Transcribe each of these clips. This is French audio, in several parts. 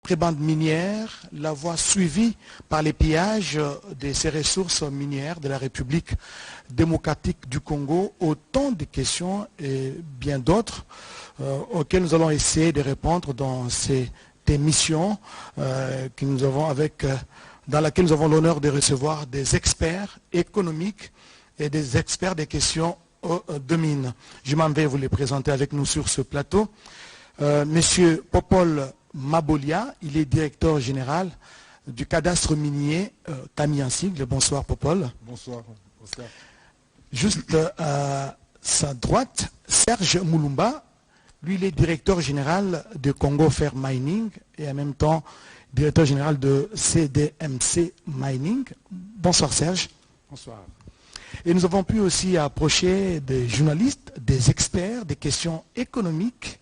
prébende minière, la voie suivie par les pillages de ces ressources minières de la République démocratique du Congo, autant de questions et bien d'autres auxquelles nous allons essayer de répondre dans cette émission que nous avons dans laquelle nous avons l'honneur de recevoir des experts économiques et des experts des questions de mine. Je m'en vais vous les présenter avec nous sur ce plateau. Monsieur Popol Mabolia, il est directeur général du cadastre minier Camille en sigle. Bonsoir Popol. Bonsoir Oscar. Juste à sa droite, Serge Moulumba, lui il est directeur général de Congo Fair Mining et en même temps directeur général de CDMC Mining. Bonsoir Serge. Bonsoir. Et nous avons pu aussi approcher des journalistes, des experts, des questions économiques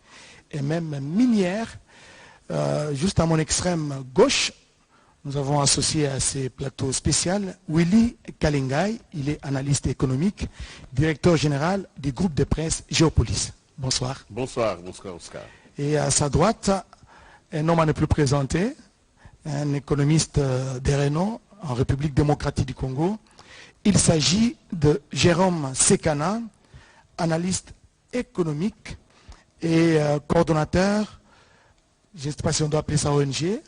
et même minières. Juste à mon extrême gauche, nous avons associé à ces plateaux spéciaux Willy Kalingai, il est analyste économique, directeur général du groupe de presse Géopolis. Bonsoir. Bonsoir, bonsoir Oscar. Et à sa droite, un homme à ne plus présenter, un économiste de renom en République démocratique du Congo. Il s'agit de Jérôme Sekana, analyste économique et coordonnateur, je ne sais pas si on doit appeler ça ONG,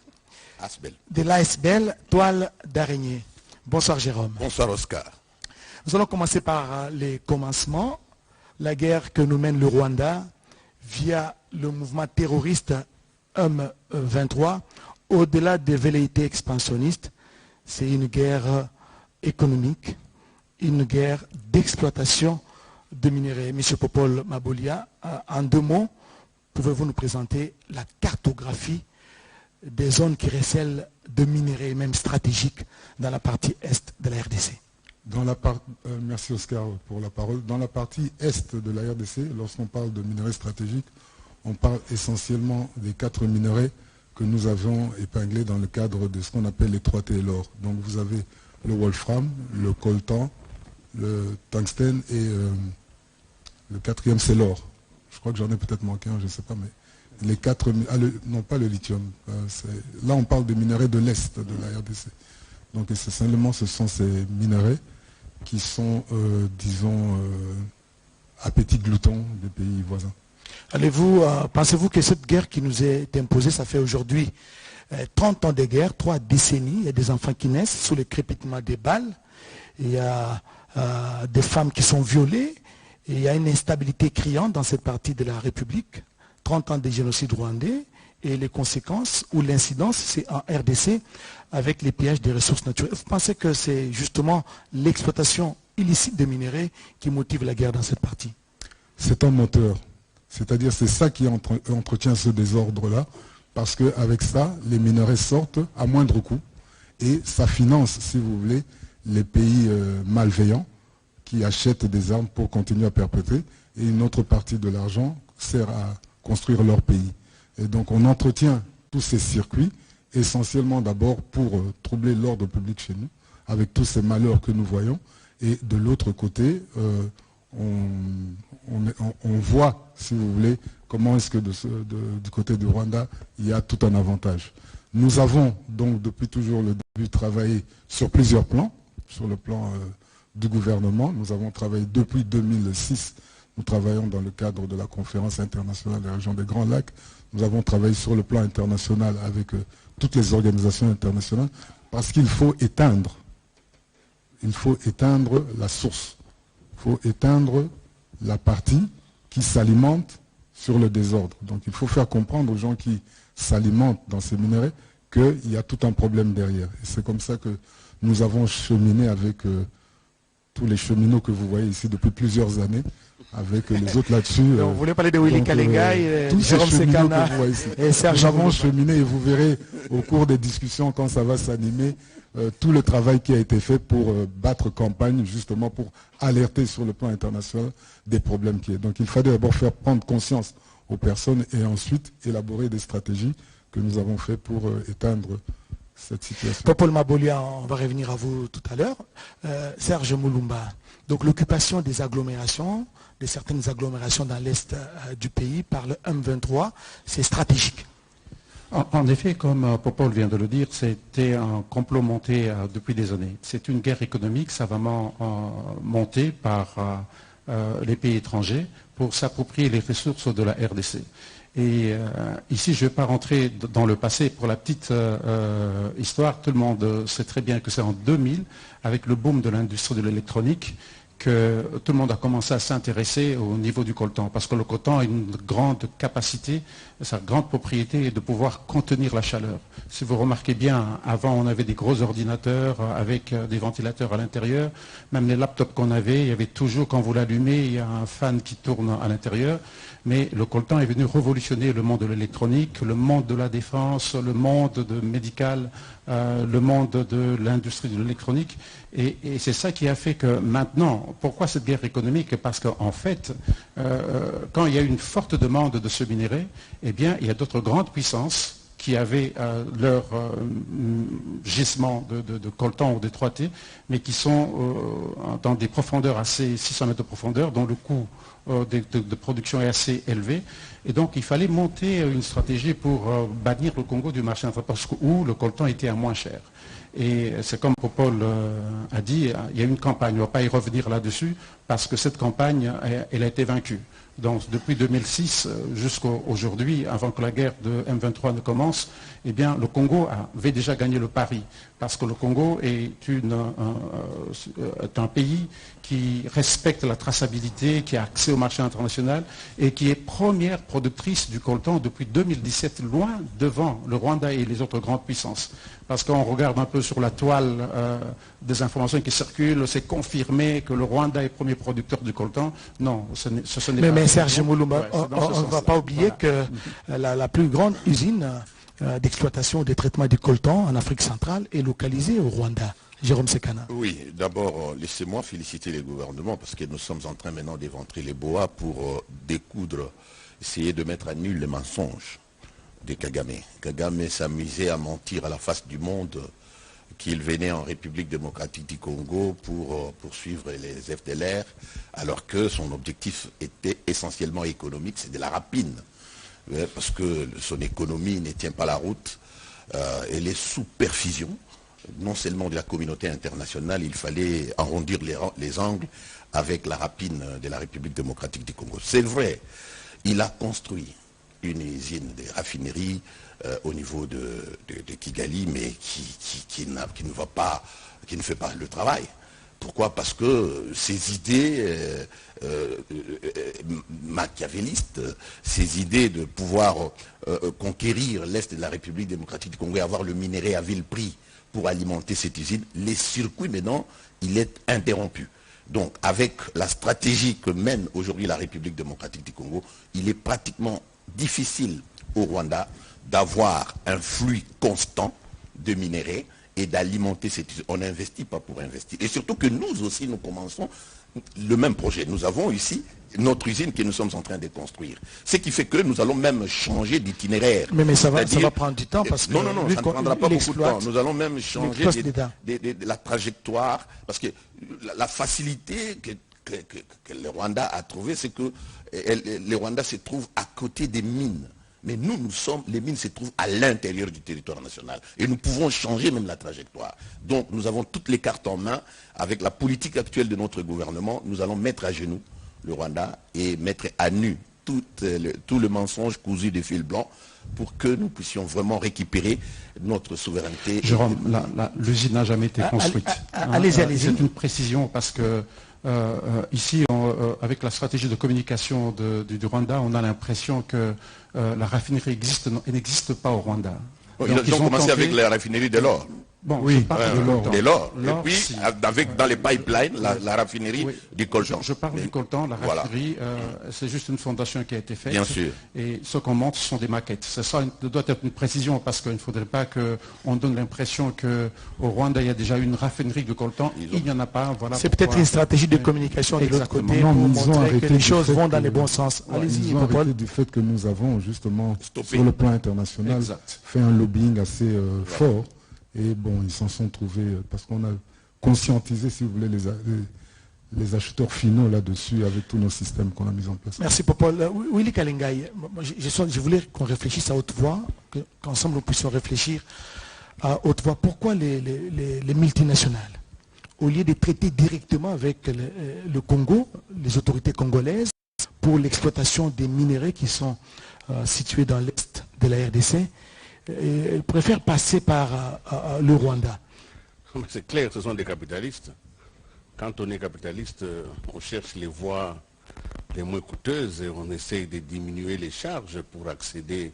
Asbel. de l'ASBL Toile d'Araignée. Bonsoir Jérôme. Bonsoir Oscar. Nous allons commencer par les commencements. La guerre que nous mène le Rwanda via le mouvement terroriste M23, au-delà des velléités expansionnistes, c'est une guerre économique, une guerre d'exploitation de minerais. Monsieur Popol Mabolia, en 2 mots, pouvez-vous nous présenter la cartographie des zones qui recèlent de minerais, même stratégiques, dans la partie est de la RDC? Merci Oscar pour la parole. Dans la partie est de la RDC, lorsqu'on parle de minerais stratégiques, on parle essentiellement des 4 minerais que nous avons épinglés dans le cadre de ce qu'on appelle les 3T et l'or. Donc vous avez le wolfram, le coltan, le tungstène et le 4e c'est l'or. Je crois que j'en ai peut-être manqué un, je ne sais pas, mais les 4, non pas le lithium. Là on parle des minerais de l'Est de la RDC. Donc essentiellement ce sont ces minerais qui sont, disons, appétit glouton des pays voisins. Pensez-vous que cette guerre qui nous est imposée, ça fait aujourd'hui 30 ans de guerre, 3 décennies, il y a des enfants qui naissent sous le crépitement des balles, il y a des femmes qui sont violées, et il y a une instabilité criante dans cette partie de la République, 30 ans de génocide rwandais, et les conséquences ou l'incidence, c'est en RDC avec les pillages des ressources naturelles. Vous pensez que c'est justement l'exploitation illicite des minerais qui motive la guerre dans cette partie? C'est un moteur. C'est-à-dire c'est ça qui entretient ce désordre-là, parce qu'avec ça, les minerais sortent à moindre coût et ça finance, si vous voulez, les pays malveillants qui achètent des armes pour continuer à perpétrer, et une autre partie de l'argent sert à construire leur pays. Et donc on entretient tous ces circuits, essentiellement d'abord pour troubler l'ordre public chez nous, avec tous ces malheurs que nous voyons, et de l'autre côté, on voit, si vous voulez, comment est-ce que du côté du Rwanda, il y a tout un avantage. Nous avons donc depuis toujours le début travaillé sur plusieurs plans, sur le plan du gouvernement. Nous avons travaillé depuis 2006, nous travaillons dans le cadre de la conférence internationale des régions des Grands Lacs. Nous avons travaillé sur le plan international avec toutes les organisations internationales, parce qu'il faut éteindre la source. Il faut éteindre la partie qui s'alimente sur le désordre. Donc il faut faire comprendre aux gens qui s'alimentent dans ces minerais qu'il y a tout un problème derrière. Et c'est comme ça que nous avons cheminé avec tous les cheminots que vous voyez ici depuis plusieurs années, avec les autres là-dessus. Vous voulez parler de Willy Kalingai, Jérôme Sekana et Serge. Nous avons cheminé et vous verrez au cours des discussions, quand ça va s'animer, tout le travail qui a été fait pour battre campagne, justement pour alerter sur le plan international des problèmes qui est. Donc il fallait d'abord faire prendre conscience aux personnes et ensuite élaborer des stratégies que nous avons fait pour éteindre cette situation. Popol Mabolia, on va revenir à vous tout à l'heure. Serge Moulumba, donc l'occupation des agglomérations, de certaines agglomérations dans l'est du pays par le M23, c'est stratégique. En effet, comme Popol vient de le dire, c'était un complot monté depuis des années. C'est une guerre économique savamment montée par les pays étrangers pour s'approprier les ressources de la RDC. Et ici, je ne vais pas rentrer dans le passé. Pour la petite histoire, tout le monde sait très bien que c'est en 2000, avec le boom de l'industrie de l'électronique, que tout le monde a commencé à s'intéresser au niveau du coltan, parce que le coltan a une grande capacité, sa grande propriété est de pouvoir contenir la chaleur. Si vous remarquez bien, avant on avait des gros ordinateurs avec des ventilateurs à l'intérieur, même les laptops qu'on avait, il y avait toujours, quand vous l'allumez, il y a un fan qui tourne à l'intérieur, mais le coltan est venu révolutionner le monde de l'électronique, le monde de la défense, le monde médical, le monde de l'industrie de l'électronique, et c'est ça qui a fait que maintenant, pourquoi cette guerre économique? Parce qu'en fait, quand il y a une forte demande de ce minerai, eh bien, il y a d'autres grandes puissances qui avaient leur gisement de coltan ou de 3T, mais qui sont dans des profondeurs assez 600 mètres de profondeur, dont le coût de production est assez élevé. Et donc, il fallait monter une stratégie pour bannir le Congo du marché international, où le coltan était à moins cher. Et c'est comme Popol a dit, il y a une campagne, on ne va pas y revenir là-dessus, parce que cette campagne, elle a été vaincue. Donc depuis 2006 jusqu'à aujourd'hui, avant que la guerre de M23 ne commence, eh bien, le Congo avait déjà gagné le pari. Parce que le Congo est un pays qui respecte la traçabilité, qui a accès au marché international et qui est première productrice du coltan depuis 2017, loin devant le Rwanda et les autres grandes puissances. Parce qu'on regarde un peu sur la toile des informations qui circulent, c'est confirmé que le Rwanda est premier producteur du coltan. Non, ce n'est pas... Mais Serge Mouloumba, on ne va pas oublier que la plus grande usine d'exploitation et de traitement du coltan en Afrique centrale est localisée au Rwanda. Jérôme Sekana. Oui, d'abord, laissez-moi féliciter les gouvernements parce que nous sommes en train maintenant d'éventrer les boas pour découdre, essayer de mettre à nul les mensonges de Kagame. Kagame s'amusait à mentir à la face du monde qu'il venait en République démocratique du Congo pour poursuivre les FDLR, alors que son objectif était essentiellement économique, c'est de la rapine. Parce que son économie ne tient pas la route, elle est sous perfusion, non seulement de la communauté internationale, il fallait arrondir les angles avec la rapine de la République démocratique du Congo. C'est vrai, il a construit une usine de raffinerie au niveau de Kigali, mais qui ne fait pas le travail. Pourquoi? Parce que ces idées machiavélistes, ces idées de pouvoir conquérir l'Est de la République démocratique du Congo et avoir le minerai à vil prix pour alimenter cette usine, les circuits maintenant, il est interrompu. Donc avec la stratégie que mène aujourd'hui la République démocratique du Congo, il est pratiquement difficile au Rwanda d'avoir un flux constant de minerais et d'alimenter cette usine. On n'investit pas pour investir. Et surtout que nous aussi, nous commençons le même projet. Nous avons ici notre usine que nous sommes en train de construire. Ce qui fait que nous allons même changer d'itinéraire. Mais ça va prendre du temps parce que... Non, ça ne prendra pas beaucoup de temps. Nous allons même changer de la trajectoire parce que la facilité que le Rwanda a trouvée, c'est que le Rwanda se trouve à côté des mines. Mais les mines se trouvent à l'intérieur du territoire national. Et nous pouvons changer même la trajectoire. Donc nous avons toutes les cartes en main. Avec la politique actuelle de notre gouvernement, nous allons mettre à genoux le Rwanda et mettre à nu tout le mensonge cousu de fil blanc pour que nous puissions vraiment récupérer notre souveraineté. Jérôme, l'usine n'a jamais été construite. Allez-y. C'est une précision parce que ici, avec la stratégie de communication du Rwanda, on a l'impression que la raffinerie n'existe pas au Rwanda. Ils ont commencé avec la raffinerie de l'or. Bon, oui, je parle de l'or. Et puis, dans les pipelines, la raffinerie du coltan. Je parle du coltan, la raffinerie, c'est juste une fondation qui a été faite. Bien sûr. Et ce qu'on montre, ce sont des maquettes. Ça doit être une précision parce qu'il ne faudrait pas qu'on donne l'impression qu'au Rwanda, il y a déjà une raffinerie de coltan. Il n'y en a pas. Voilà. C'est peut-être une stratégie de communication de l'autre côté pour montrer que les choses vont dans les bons sens. Allez-y, Popol. Du fait que nous avons justement, sur le plan international, fait un lobbying assez fort. Et bon, ils s'en sont trouvés, parce qu'on a conscientisé, si vous voulez, les acheteurs finaux là-dessus avec tous nos systèmes qu'on a mis en place. Merci Popol. Willy Kalengai, je voulais qu'on réfléchisse à haute voix, qu'ensemble nous puissions réfléchir à haute voix. Pourquoi les multinationales, au lieu de traiter directement avec le Congo, les autorités congolaises, pour l'exploitation des minéraux qui sont situés dans l'est de la RDC, préfèrent passer par le Rwanda? C'est clair, ce sont des capitalistes. Quand on est capitaliste, on cherche les voies les moins coûteuses et on essaye de diminuer les charges pour accéder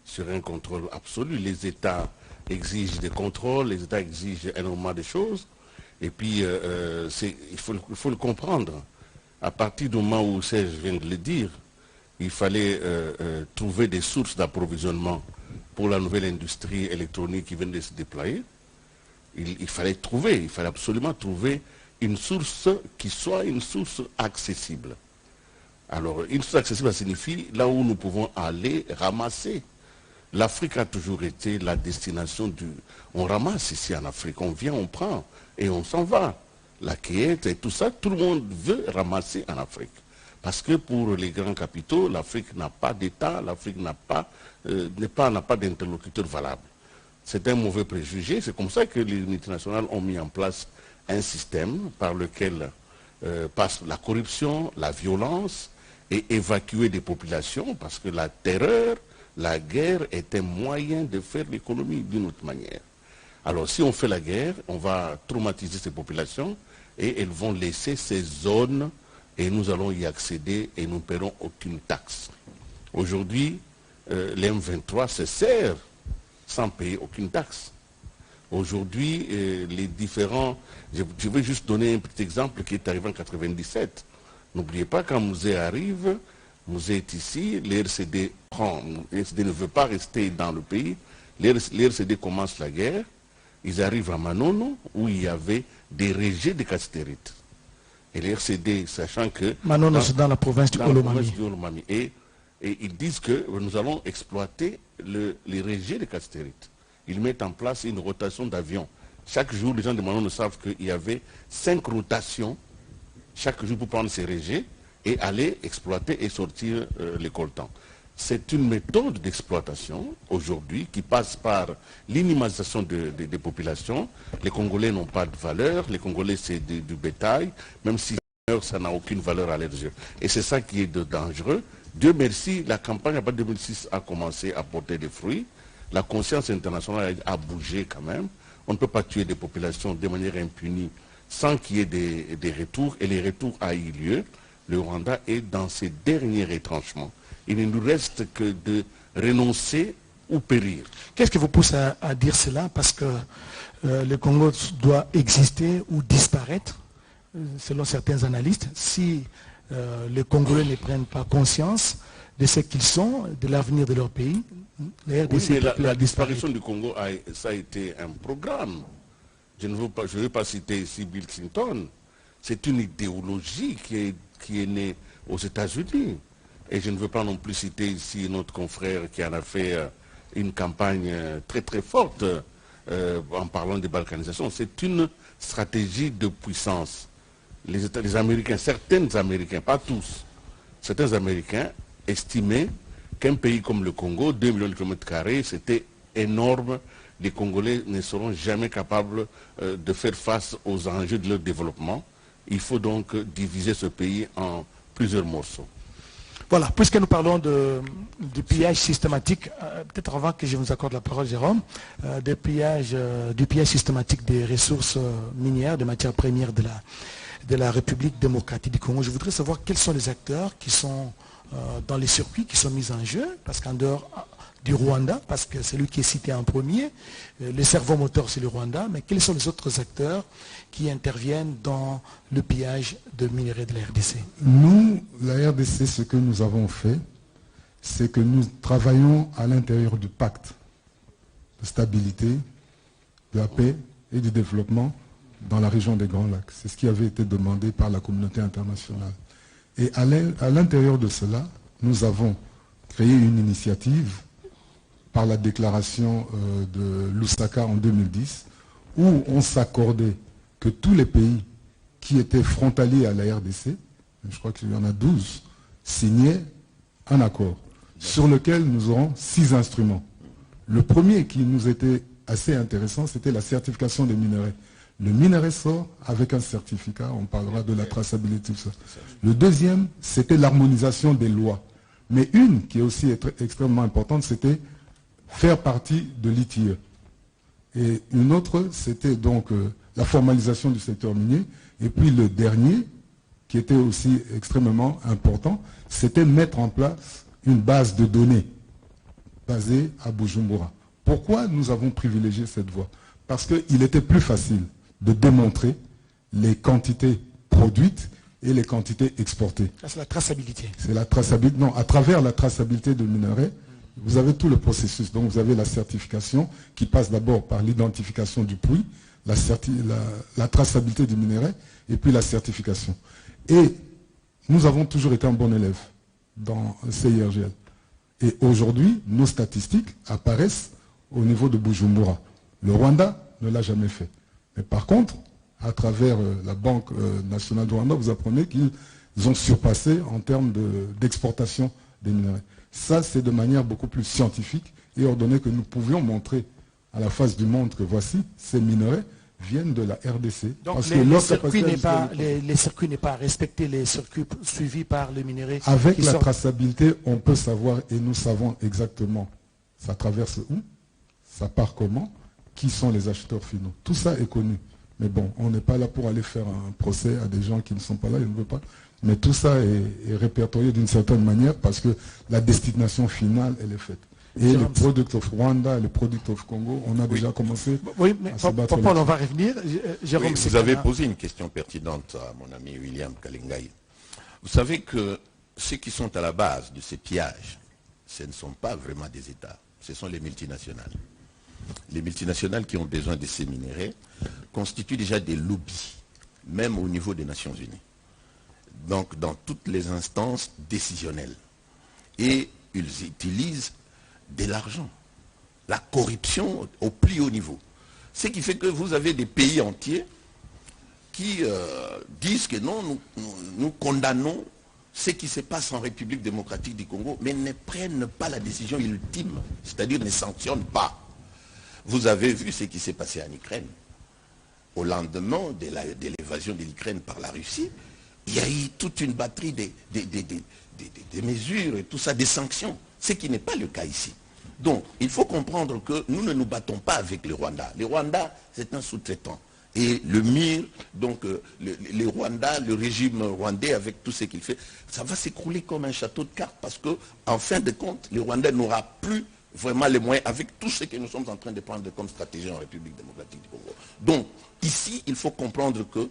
sur un contrôle absolu. Les États exigent des contrôles, les États exigent énormément de choses. Et puis, il faut le comprendre. À partir du moment où Serge vient de le dire, il fallait trouver des sources d'approvisionnement pour la nouvelle industrie électronique qui vient de se déployer. Il fallait absolument trouver une source qui soit une source accessible. Alors, une source accessible, ça signifie là où nous pouvons aller ramasser. L'Afrique a toujours été la destination du... On ramasse ici en Afrique, on vient, on prend et on s'en va. La cueillette et tout ça, tout le monde veut ramasser en Afrique. Parce que pour les grands capitaux, l'Afrique n'a pas d'État, l'Afrique n'a pas d'interlocuteur valable. C'est un mauvais préjugé, c'est comme ça que les multinationales ont mis en place un système par lequel passe la corruption, la violence et évacuer des populations parce que la terreur, la guerre est un moyen de faire l'économie d'une autre manière. Alors si on fait la guerre, on va traumatiser ces populations et elles vont laisser ces zones et nous allons y accéder et nous ne paierons aucune taxe. Aujourd'hui, les M23 se servent sans payer aucune taxe. Aujourd'hui, les différents... Je vais juste donner un petit exemple qui est arrivé en 1997. N'oubliez pas, quand Mouzé arrive, Mouzé est ici, l'RCD prend, l'RCD ne veut pas rester dans le pays, l'RCD commence la guerre, ils arrivent à Manono, où il y avait des rejets de castérite. Et l'RCD, sachant que... Manono, c'est dans la province du Olomami. Et ils disent que nous allons exploiter les rejets de castérite. Ils mettent en place une rotation d'avions. Chaque jour, les gens de Manono savent qu'il y avait 5 rotations chaque jour pour prendre ces rejets et aller exploiter et sortir les coltans. C'est une méthode d'exploitation aujourd'hui qui passe par l'inimisation des populations. Les Congolais n'ont pas de valeur, les Congolais c'est du bétail, même si ça n'a aucune valeur à leurs yeux. Et c'est ça qui est dangereux. Dieu merci, la campagne à partir de 2006 a commencé à porter des fruits. La conscience internationale a bougé quand même. On ne peut pas tuer des populations de manière impunie sans qu'il y ait des retours. Et les retours ont eu lieu. Le Rwanda est dans ses derniers retranchements. Il ne nous reste que de renoncer ou périr. Qu'est-ce qui vous pousse à dire cela? Parce que le Congo doit exister ou disparaître, selon certains analystes, si les Congolais ne prennent pas conscience de ce qu'ils sont, de l'avenir de leur pays. La disparition du Congo, ça a été un programme. Je ne veux pas citer ici Bill Clinton. C'est une idéologie qui est née aux États-Unis. Et je ne veux pas non plus citer ici notre confrère qui en a fait une campagne très très forte en parlant de balkanisation. C'est une stratégie de puissance. Les Américains, certains Américains, pas tous, certains Américains estimaient qu'un pays comme le Congo, 2 millions de kilomètres carrés, c'était énorme. Les Congolais ne seront jamais capables de faire face aux enjeux de leur développement. Il faut donc diviser ce pays en plusieurs morceaux. Voilà, puisque nous parlons du pillage systématique, peut-être avant que je vous accorde la parole, Jérôme, du pillage systématique des ressources minières, des matières premières de la République démocratique du Congo, je voudrais savoir quels sont les acteurs qui sont dans les circuits qui sont mis en jeu, parce qu'en dehors du Rwanda, parce que c'est lui qui est cité en premier, le cerveau moteur c'est le Rwanda, mais quels sont les autres acteurs qui interviennent dans le pillage de minerais de la RDC? Nous, la RDC, ce que nous avons fait, c'est que nous travaillons à l'intérieur du pacte de stabilité, de la paix et du développement dans la région des Grands Lacs. C'est ce qui avait été demandé par la communauté internationale. Et à l'intérieur de cela, nous avons créé une initiative par la déclaration de Lusaka en 2010, où on s'accordait que tous les pays qui étaient frontaliers à la RDC, je crois qu'il y en a 12, signaient un accord sur lequel nous aurons 6 instruments. Le premier qui nous était assez intéressant, c'était la certification des minerais. Le minerai sort avec un certificat, on parlera de la traçabilité, tout ça. Le deuxième, c'était l'harmonisation des lois. Mais une qui est aussi extrêmement importante, c'était faire partie de l'ITIE. Et une autre, c'était donc la formalisation du secteur minier. Et puis le dernier, qui était aussi extrêmement important, c'était mettre en place une base de données basée à Bujumbura. Pourquoi nous avons privilégié cette voie? Parce qu'il était plus facile de démontrer les quantités produites et les quantités exportées. C'est la traçabilité. C'est la traçabilité. Non, à travers la traçabilité de minerais, vous avez tout le processus. Donc vous avez la certification qui passe d'abord par l'identification du puits, la traçabilité du minerai et puis la certification. Et nous avons toujours été un bon élève dans CIRGL. Et aujourd'hui, nos statistiques apparaissent au niveau de Bujumbura. Le Rwanda ne l'a jamais fait. Mais par contre, à travers la Banque nationale du Rwanda, vous apprenez qu'ils ont surpassé en termes d'exportation des minerais. Ça, c'est de manière beaucoup plus scientifique et ordonnée que nous pouvions montrer à la face du monde que voici, ces minerais viennent de la RDC. Donc parce les que circuits n'est pas respecté, les circuits suivis par les minerais. Avec la traçabilité, on peut savoir, et nous savons exactement, ça traverse où, ça part comment, qui sont les acheteurs finaux. Tout ça est connu. Mais bon, on n'est pas là pour aller faire un procès à des gens qui ne sont pas là, ils ne veulent pas. Mais tout ça est répertorié d'une certaine manière parce que la destination finale, elle est faite. Et les Product of Rwanda, les Product of Congo, on a déjà commencé à se battre. Paul, on va revenir. Jérôme, oui, vous avez posé une question pertinente à mon ami William Kalengai. Vous savez que ceux qui sont à la base de ces pillages, ce ne sont pas vraiment des États, ce sont les multinationales. Les multinationales qui ont besoin de ces minéraux constituent déjà des lobbies, même au niveau des Nations Unies. Donc dans toutes les instances décisionnelles. Et ils utilisent de l'argent, la corruption au plus haut niveau. Ce qui fait que vous avez des pays entiers qui disent que non, nous condamnons ce qui se passe en République démocratique du Congo, mais ne prennent pas la décision ultime, c'est-à-dire ne sanctionnent pas. Vous avez vu ce qui s'est passé en Ukraine. Au lendemain de l'évasion de l'Ukraine par la Russie, il y a eu toute une batterie des mesures et tout ça, des sanctions. Ce qui n'est pas le cas ici. Donc, il faut comprendre que nous ne nous battons pas avec le Rwanda. Le Rwanda, c'est un sous-traitant. Et le MIR, donc le Rwanda, le régime rwandais avec tout ce qu'il fait, ça va s'écrouler comme un château de cartes parce qu'en fin de compte, le Rwanda n'aura plus vraiment les moyens avec tout ce que nous sommes en train de prendre comme stratégie en République démocratique du Congo. Donc, ici, il faut comprendre que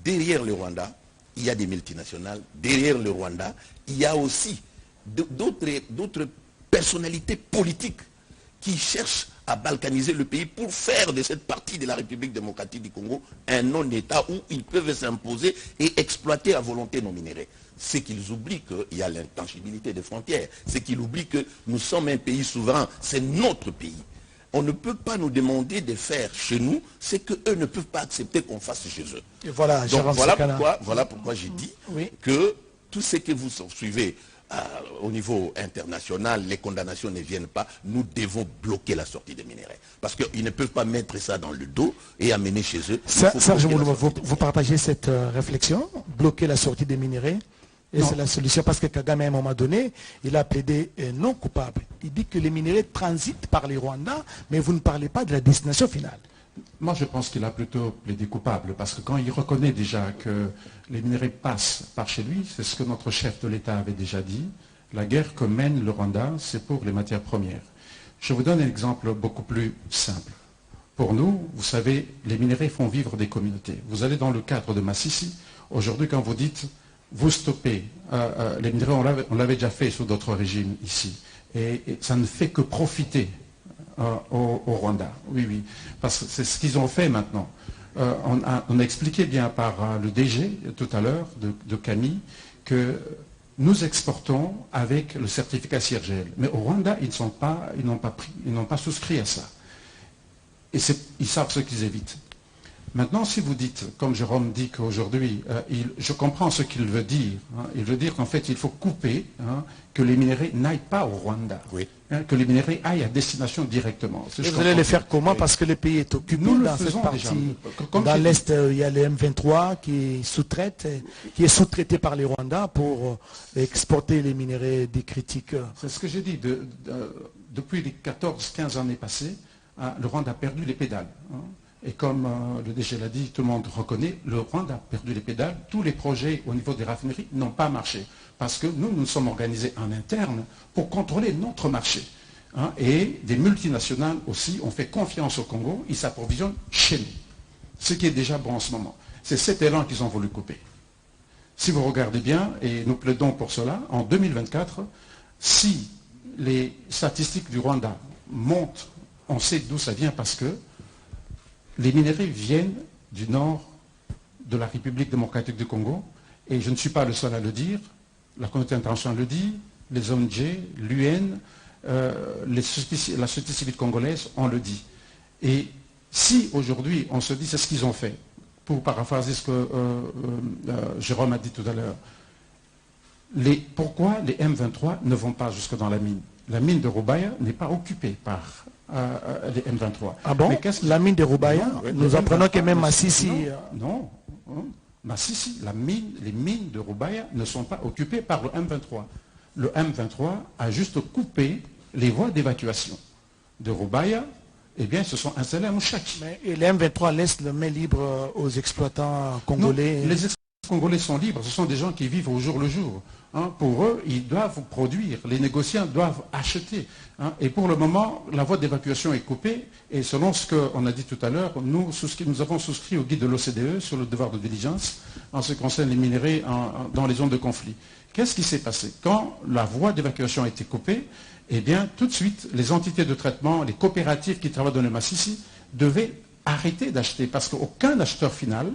derrière le Rwanda, il y a des multinationales. Derrière le Rwanda, il y a aussi d'autres personnalités politiques qui cherchent à balkaniser le pays pour faire de cette partie de la République démocratique du Congo un non-État où ils peuvent s'imposer et exploiter à volonté nos minéraux. C'est qu'ils oublient qu'il y a l'intangibilité des frontières. C'est qu'ils oublient que nous sommes un pays souverain. C'est notre pays. On ne peut pas nous demander de faire chez nous ce qu'eux ne peuvent pas accepter qu'on fasse chez eux. Et voilà, donc voilà pourquoi j'ai dit que tout ce que vous suivez au niveau international, les condamnations ne viennent pas. Nous devons bloquer la sortie des minéraux. Parce qu'ils ne peuvent pas mettre ça dans le dos et amener chez eux. Serge Moulouma, vous partagez cette réflexion, bloquer la sortie des minéraux? Et c'est la solution parce que Kagame, à un moment donné, il a plaidé non coupable. Il dit que les minéraux transitent par les Rwandais, mais vous ne parlez pas de la destination finale. Moi, je pense qu'il a plutôt plaidé coupable, parce que quand il reconnaît déjà que les minéraux passent par chez lui, c'est ce que notre chef de l'État avait déjà dit, la guerre que mène le Rwanda, c'est pour les matières premières. Je vous donne un exemple beaucoup plus simple. Pour nous, vous savez, les minéraux font vivre des communautés. Vous allez dans le cadre de Massissi, aujourd'hui quand vous dites, vous stoppez les minéraux, on l'avait déjà fait sous d'autres régimes ici, et ça ne fait que profiter au Rwanda. Oui, oui, parce que c'est ce qu'ils ont fait maintenant. On a expliqué bien par le DG tout à l'heure de Camille que nous exportons avec le certificat CIRGL. Mais au Rwanda, ils n'ont pas souscrit à ça. Et ils savent ce qu'ils évitent. Maintenant, si vous dites, comme Jérôme dit qu'aujourd'hui, je comprends ce qu'il veut dire. Hein, il veut dire qu'en fait, il faut couper, hein, que les minerais n'aillent pas au Rwanda, Oui. hein, que les minerais aillent à destination directement. Et vous allez le faire comment? Parce que le pays est occupé Nous le dans cette faisons partie. déjà. Comme Dans j'ai l'Est, il y a le M23 qui sous-traite, qui est sous-traité par les Rwandais pour exporter les minerais des critiques. C'est ce que j'ai dit. Depuis les 14-15 années passées, hein, le Rwanda a perdu les pédales. Hein. Et comme le DG l'a dit, tout le monde reconnaît, le Rwanda a perdu les pédales. Tous les projets au niveau des raffineries n'ont pas marché. Parce que nous, nous sommes organisés en interne pour contrôler notre marché. Hein. Et des multinationales aussi ont fait confiance au Congo. Ils s'approvisionnent chez nous. Ce qui est déjà bon en ce moment. C'est cet élan qu'ils ont voulu couper. Si vous regardez bien, et nous plaidons pour cela, en 2024, si les statistiques du Rwanda montent, on sait d'où ça vient parce que les minerais viennent du nord de la République démocratique du Congo, et je ne suis pas le seul à le dire, la communauté internationale le dit, les ONG, l'UN, la société civile congolaise, on le dit. Et si aujourd'hui on se dit, c'est ce qu'ils ont fait, pour paraphraser ce que Jérôme a dit tout à l'heure, pourquoi les M23 ne vont pas jusque dans la mine? La mine de Rubaya n'est pas occupée par les M23. Ah bon? La mine de Rubaya? Nous apprenons que même Massissi... Non, Massissi, les mines de Rubaya ne sont pas occupées par le M23. Le M23 a juste coupé les voies d'évacuation de Rubaya. Eh bien, ils se sont installés à Mouchaki. Et les M23 laissent le main libre aux exploitants congolais? Non, les exploitants congolais sont libres. Ce sont des gens qui vivent au jour le jour. Hein, pour eux, ils doivent produire. Les négociants doivent acheter. Hein, et pour le moment, la voie d'évacuation est coupée. Et selon ce qu'on a dit tout à l'heure, nous avons souscrit au guide de l'OCDE sur le devoir de diligence en ce qui concerne les minerais dans les zones de conflit. Qu'est-ce qui s'est passé? Quand la voie d'évacuation a été coupée, eh bien, tout de suite, les entités de traitement, les coopératives qui travaillent dans le Massissi, devaient arrêter d'acheter parce qu'aucun acheteur final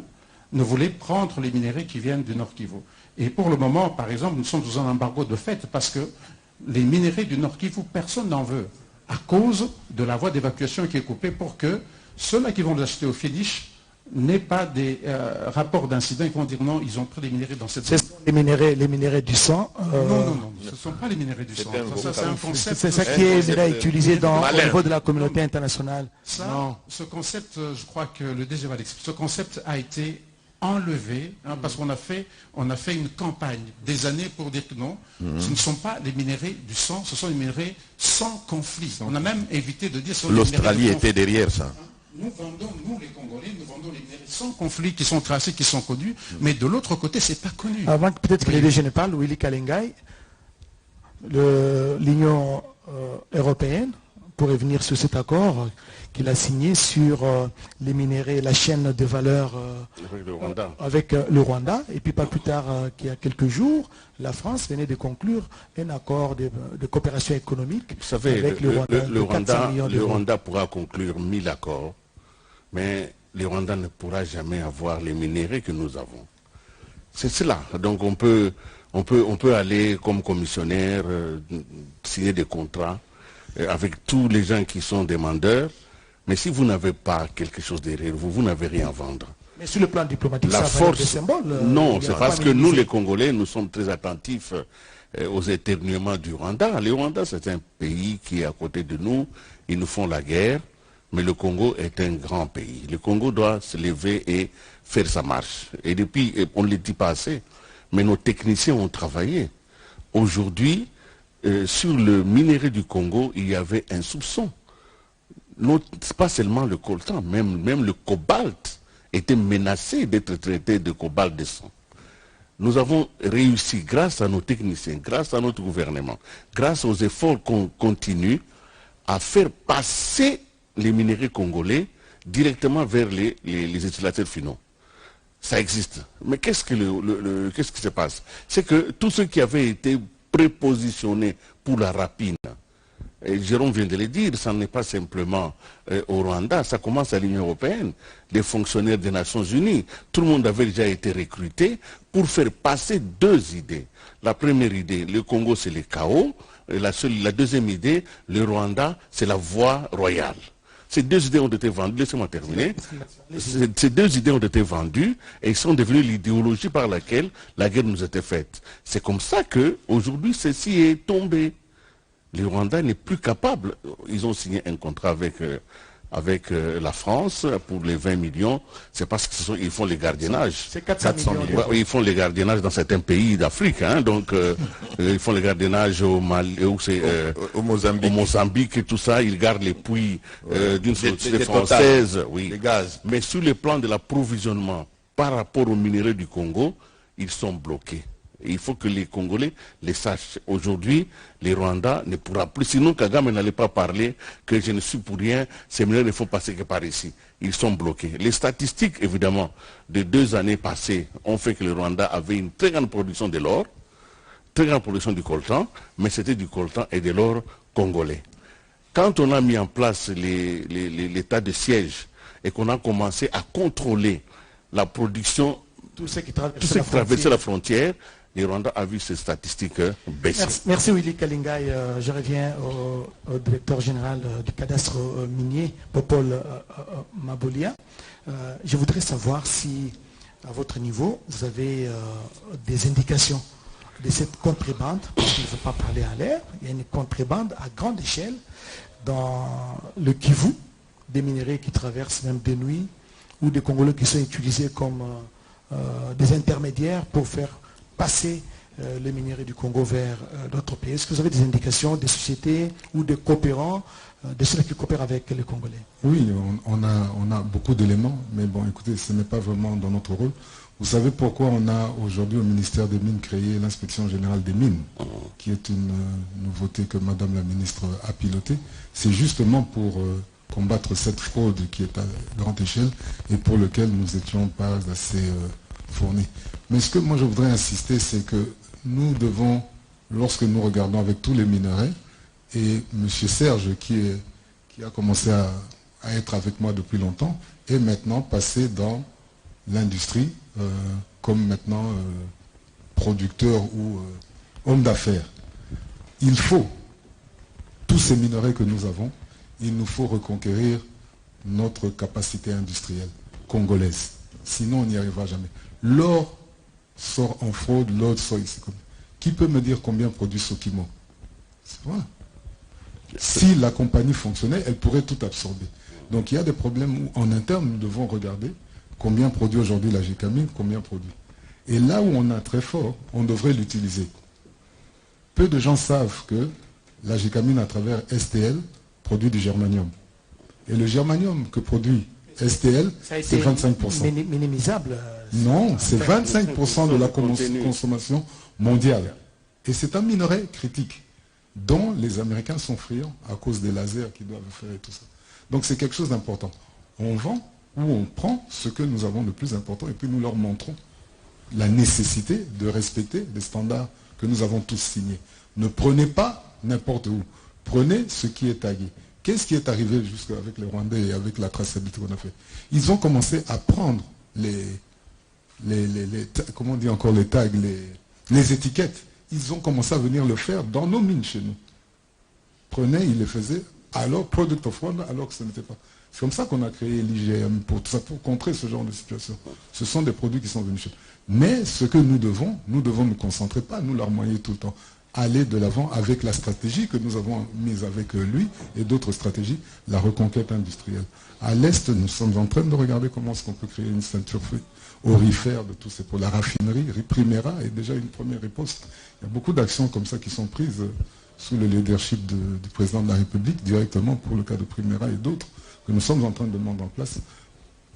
ne voulait prendre les minerais qui viennent du Nord Kivu. Et pour le moment, par exemple, nous sommes sous un embargo de fait parce que les minerais du Nord Kivu, personne n'en veut à cause de la voie d'évacuation qui est coupée pour que ceux-là qui vont les acheter au Fédiche n'aient pas des rapports d'incidents. Ils vont dire non, ils ont pris des minerais dans cette zone. Ce sont les minerais du sang. Non, ce ne sont pas les minerais du sang. Ça, c'est un concept. C'est ça qui est utilisé au niveau de la communauté internationale. Ce concept, je crois que le DG va l'expliquer. Ce concept a été enlevé, hein, parce qu'on a fait une campagne des années pour dire que non, ce ne sont pas les minerais du sang, ce sont les minerais sans conflit. On a même évité de dire... L'Australie était derrière ça. Nous vendons, nous les Congolais, nous vendons les minerais sans conflit qui sont tracés, qui sont connus, mais de l'autre côté, c'est pas connu. Avant que peut-être que les DG ne parlent, Willy Kalengai, l'Union européenne pourrait venir sur cet accord qu'il a signé sur les minerais, la chaîne de valeur avec le Rwanda. Et puis pas plus tard qu'il y a quelques jours, la France venait de conclure un accord de coopération économique. Vous savez, avec le Rwanda pourra conclure 1000 accords, mais le Rwanda ne pourra jamais avoir les minerais que nous avons. C'est cela. Donc on peut aller comme commissionnaire, signer des contrats avec tous les gens qui sont demandeurs, mais si vous n'avez pas quelque chose derrière vous, vous n'avez rien à vendre. Mais sur le plan diplomatique, la ça force, des symboles. Non, c'est parce que nous, les Congolais, nous sommes très attentifs aux éternuements du Rwanda. Le Rwanda, c'est un pays qui est à côté de nous. Ils nous font la guerre, mais le Congo est un grand pays. Le Congo doit se lever et faire sa marche. Et depuis, on ne le dit pas assez, mais nos techniciens ont travaillé. Aujourd'hui, sur le minerai du Congo, il y avait un soupçon. Pas seulement le coltan, même le cobalt était menacé d'être traité de cobalt de sang. Nous avons réussi, grâce à nos techniciens, grâce à notre gouvernement, grâce aux efforts qu'on continue, à faire passer les minéraux congolais directement vers les utilisateurs finaux. Ça existe. Mais qu'est-ce qui se passe? C'est que tous ceux qui avaient été prépositionnés pour la rapine, et Jérôme vient de le dire, ça n'est pas simplement au Rwanda, ça commence à l'Union européenne, les fonctionnaires des Nations Unies. Tout le monde avait déjà été recruté pour faire passer deux idées. La première idée, le Congo c'est le chaos. La deuxième idée, le Rwanda c'est la voie royale. Ces deux idées ont été vendues, laissez-moi terminer. Ces deux idées ont été vendues et sont devenues l'idéologie par laquelle la guerre nous était faite. C'est comme ça qu'aujourd'hui, ceci est tombé. Le Rwanda n'est plus capable. Ils ont signé un contrat avec la France pour les 20 millions. C'est parce qu'ils font les gardiennages. C'est 400 millions. Ils font les gardiennages dans certains pays d'Afrique. Hein, donc, ils font les gardiennages au Mali, Au Mozambique. au Mozambique et tout ça. Ils gardent les puits d'une société des française. Oui. Les gaz. Mais sur le plan de l'approvisionnement par rapport aux minerais du Congo, ils sont bloqués. Et il faut que les Congolais les sachent. Aujourd'hui, les Rwandais ne pourra plus. Sinon, Kagame n'allait pas parler que je ne suis pour rien, ces mineurs ne font passer que par ici. Ils sont bloqués. Les statistiques, évidemment, de 2 années passées ont fait que le Rwanda avait une très grande production de l'or, très grande production du coltan, mais c'était du coltan et de l'or congolais. Quand on a mis en place l'état de siège et qu'on a commencé à contrôler la production, Tout ce qui traversaient la frontière, les Rwandais a vu ces statistiques baisser. Merci Willy Kalingai. Je reviens au directeur général du cadastre minier, Popol Mabolia. Je voudrais savoir si, à votre niveau, vous avez des indications de cette contrebande, parce qu'il ne faut pas parler à l'air. Il y a une contrebande à grande échelle dans le Kivu, des minerais qui traversent même des nuits, ou des Congolais qui sont utilisés comme des intermédiaires pour faire passer les minerais du Congo vers d'autres pays. Est-ce que vous avez des indications des sociétés ou des coopérants, de ceux qui coopèrent avec les Congolais? Oui, on a beaucoup d'éléments, mais bon, écoutez, ce n'est pas vraiment dans notre rôle. Vous savez pourquoi on a aujourd'hui au ministère des Mines créé l'inspection générale des mines, qui est une nouveauté que Madame la ministre a pilotée. C'est justement pour combattre cette fraude qui est à grande échelle et pour lequel nous n'étions pas assez fournis. Mais ce que moi je voudrais insister, c'est que nous devons, lorsque nous regardons avec tous les minerais, et M. Serge qui a commencé à être avec moi depuis longtemps, est maintenant passé dans l'industrie comme maintenant producteur ou homme d'affaires. Il faut, tous ces minerais que nous avons, il nous faut reconquérir notre capacité industrielle congolaise. Sinon, on n'y arrivera jamais. L'or sort en fraude, l'or sort ici. Qui peut me dire combien produit Sokimo? Voilà. Si la compagnie fonctionnait, elle pourrait tout absorber. Donc il y a des problèmes où en interne, nous devons regarder combien produit aujourd'hui la Gécamine, combien produit. Et là où on a très fort, on devrait l'utiliser. Peu de gens savent que la Gécamine à travers STL produit du germanium. Et le germanium que produit STL, c'est 25%. Minimisable. Non, c'est 25% de la consommation mondiale. Et c'est un minerai critique dont les Américains sont friands à cause des lasers qu'ils doivent faire et tout ça. Donc c'est quelque chose d'important. On vend ou on prend ce que nous avons de plus important et puis nous leur montrons la nécessité de respecter les standards que nous avons tous signés. Ne prenez pas n'importe où. Prenez ce qui est tagué. Qu'est-ce qui est arrivé jusqu'avec les Rwandais et avec la traçabilité qu'on a fait? Ils ont commencé à prendre comment on dit encore les tags, les étiquettes. Ils ont commencé à venir le faire dans nos mines chez nous. Prenaient, ils les faisaient, alors Product of Rwanda, alors que ce n'était pas. C'est comme ça qu'on a créé l'IGM, pour contrer ce genre de situation. Ce sont des produits qui sont venus chez nous. Mais ce que nous devons nous concentrer, pas nous larmoyer tout le temps. Aller de l'avant avec la stratégie que nous avons mise avec lui et d'autres stratégies, la reconquête industrielle. À l'Est, nous sommes en train de regarder comment est-ce qu'on peut créer une ceinture aurifère de tous ces pour la raffinerie. Primera est déjà une première riposte. Il y a beaucoup d'actions comme ça qui sont prises sous le leadership du président de la République, directement pour le cas de Primera et d'autres, que nous sommes en train de mettre en place.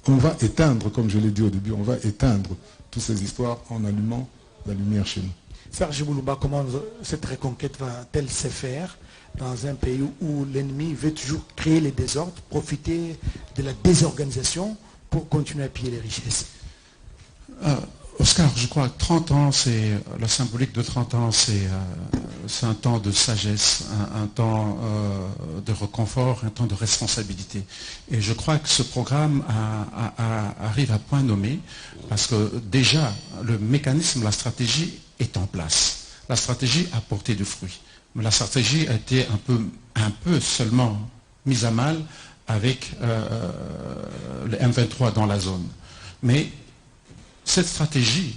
On va éteindre, comme je l'ai dit au début, on va éteindre toutes ces histoires en allumant la lumière chez nous. Serge Boulouba, comment cette reconquête va-t-elle se faire dans un pays où l'ennemi veut toujours créer les désordres, profiter de la désorganisation pour continuer à piller les richesses? Oscar, je crois que 30 ans, c'est la symbolique de 30 ans, c'est un temps de sagesse, un temps de réconfort, un temps de responsabilité. Et je crois que ce programme arrive à point nommé parce que déjà, le mécanisme, la stratégie est en place. La stratégie a porté du fruit. Mais la stratégie a été un peu seulement mise à mal avec le M23 dans la zone. Mais cette stratégie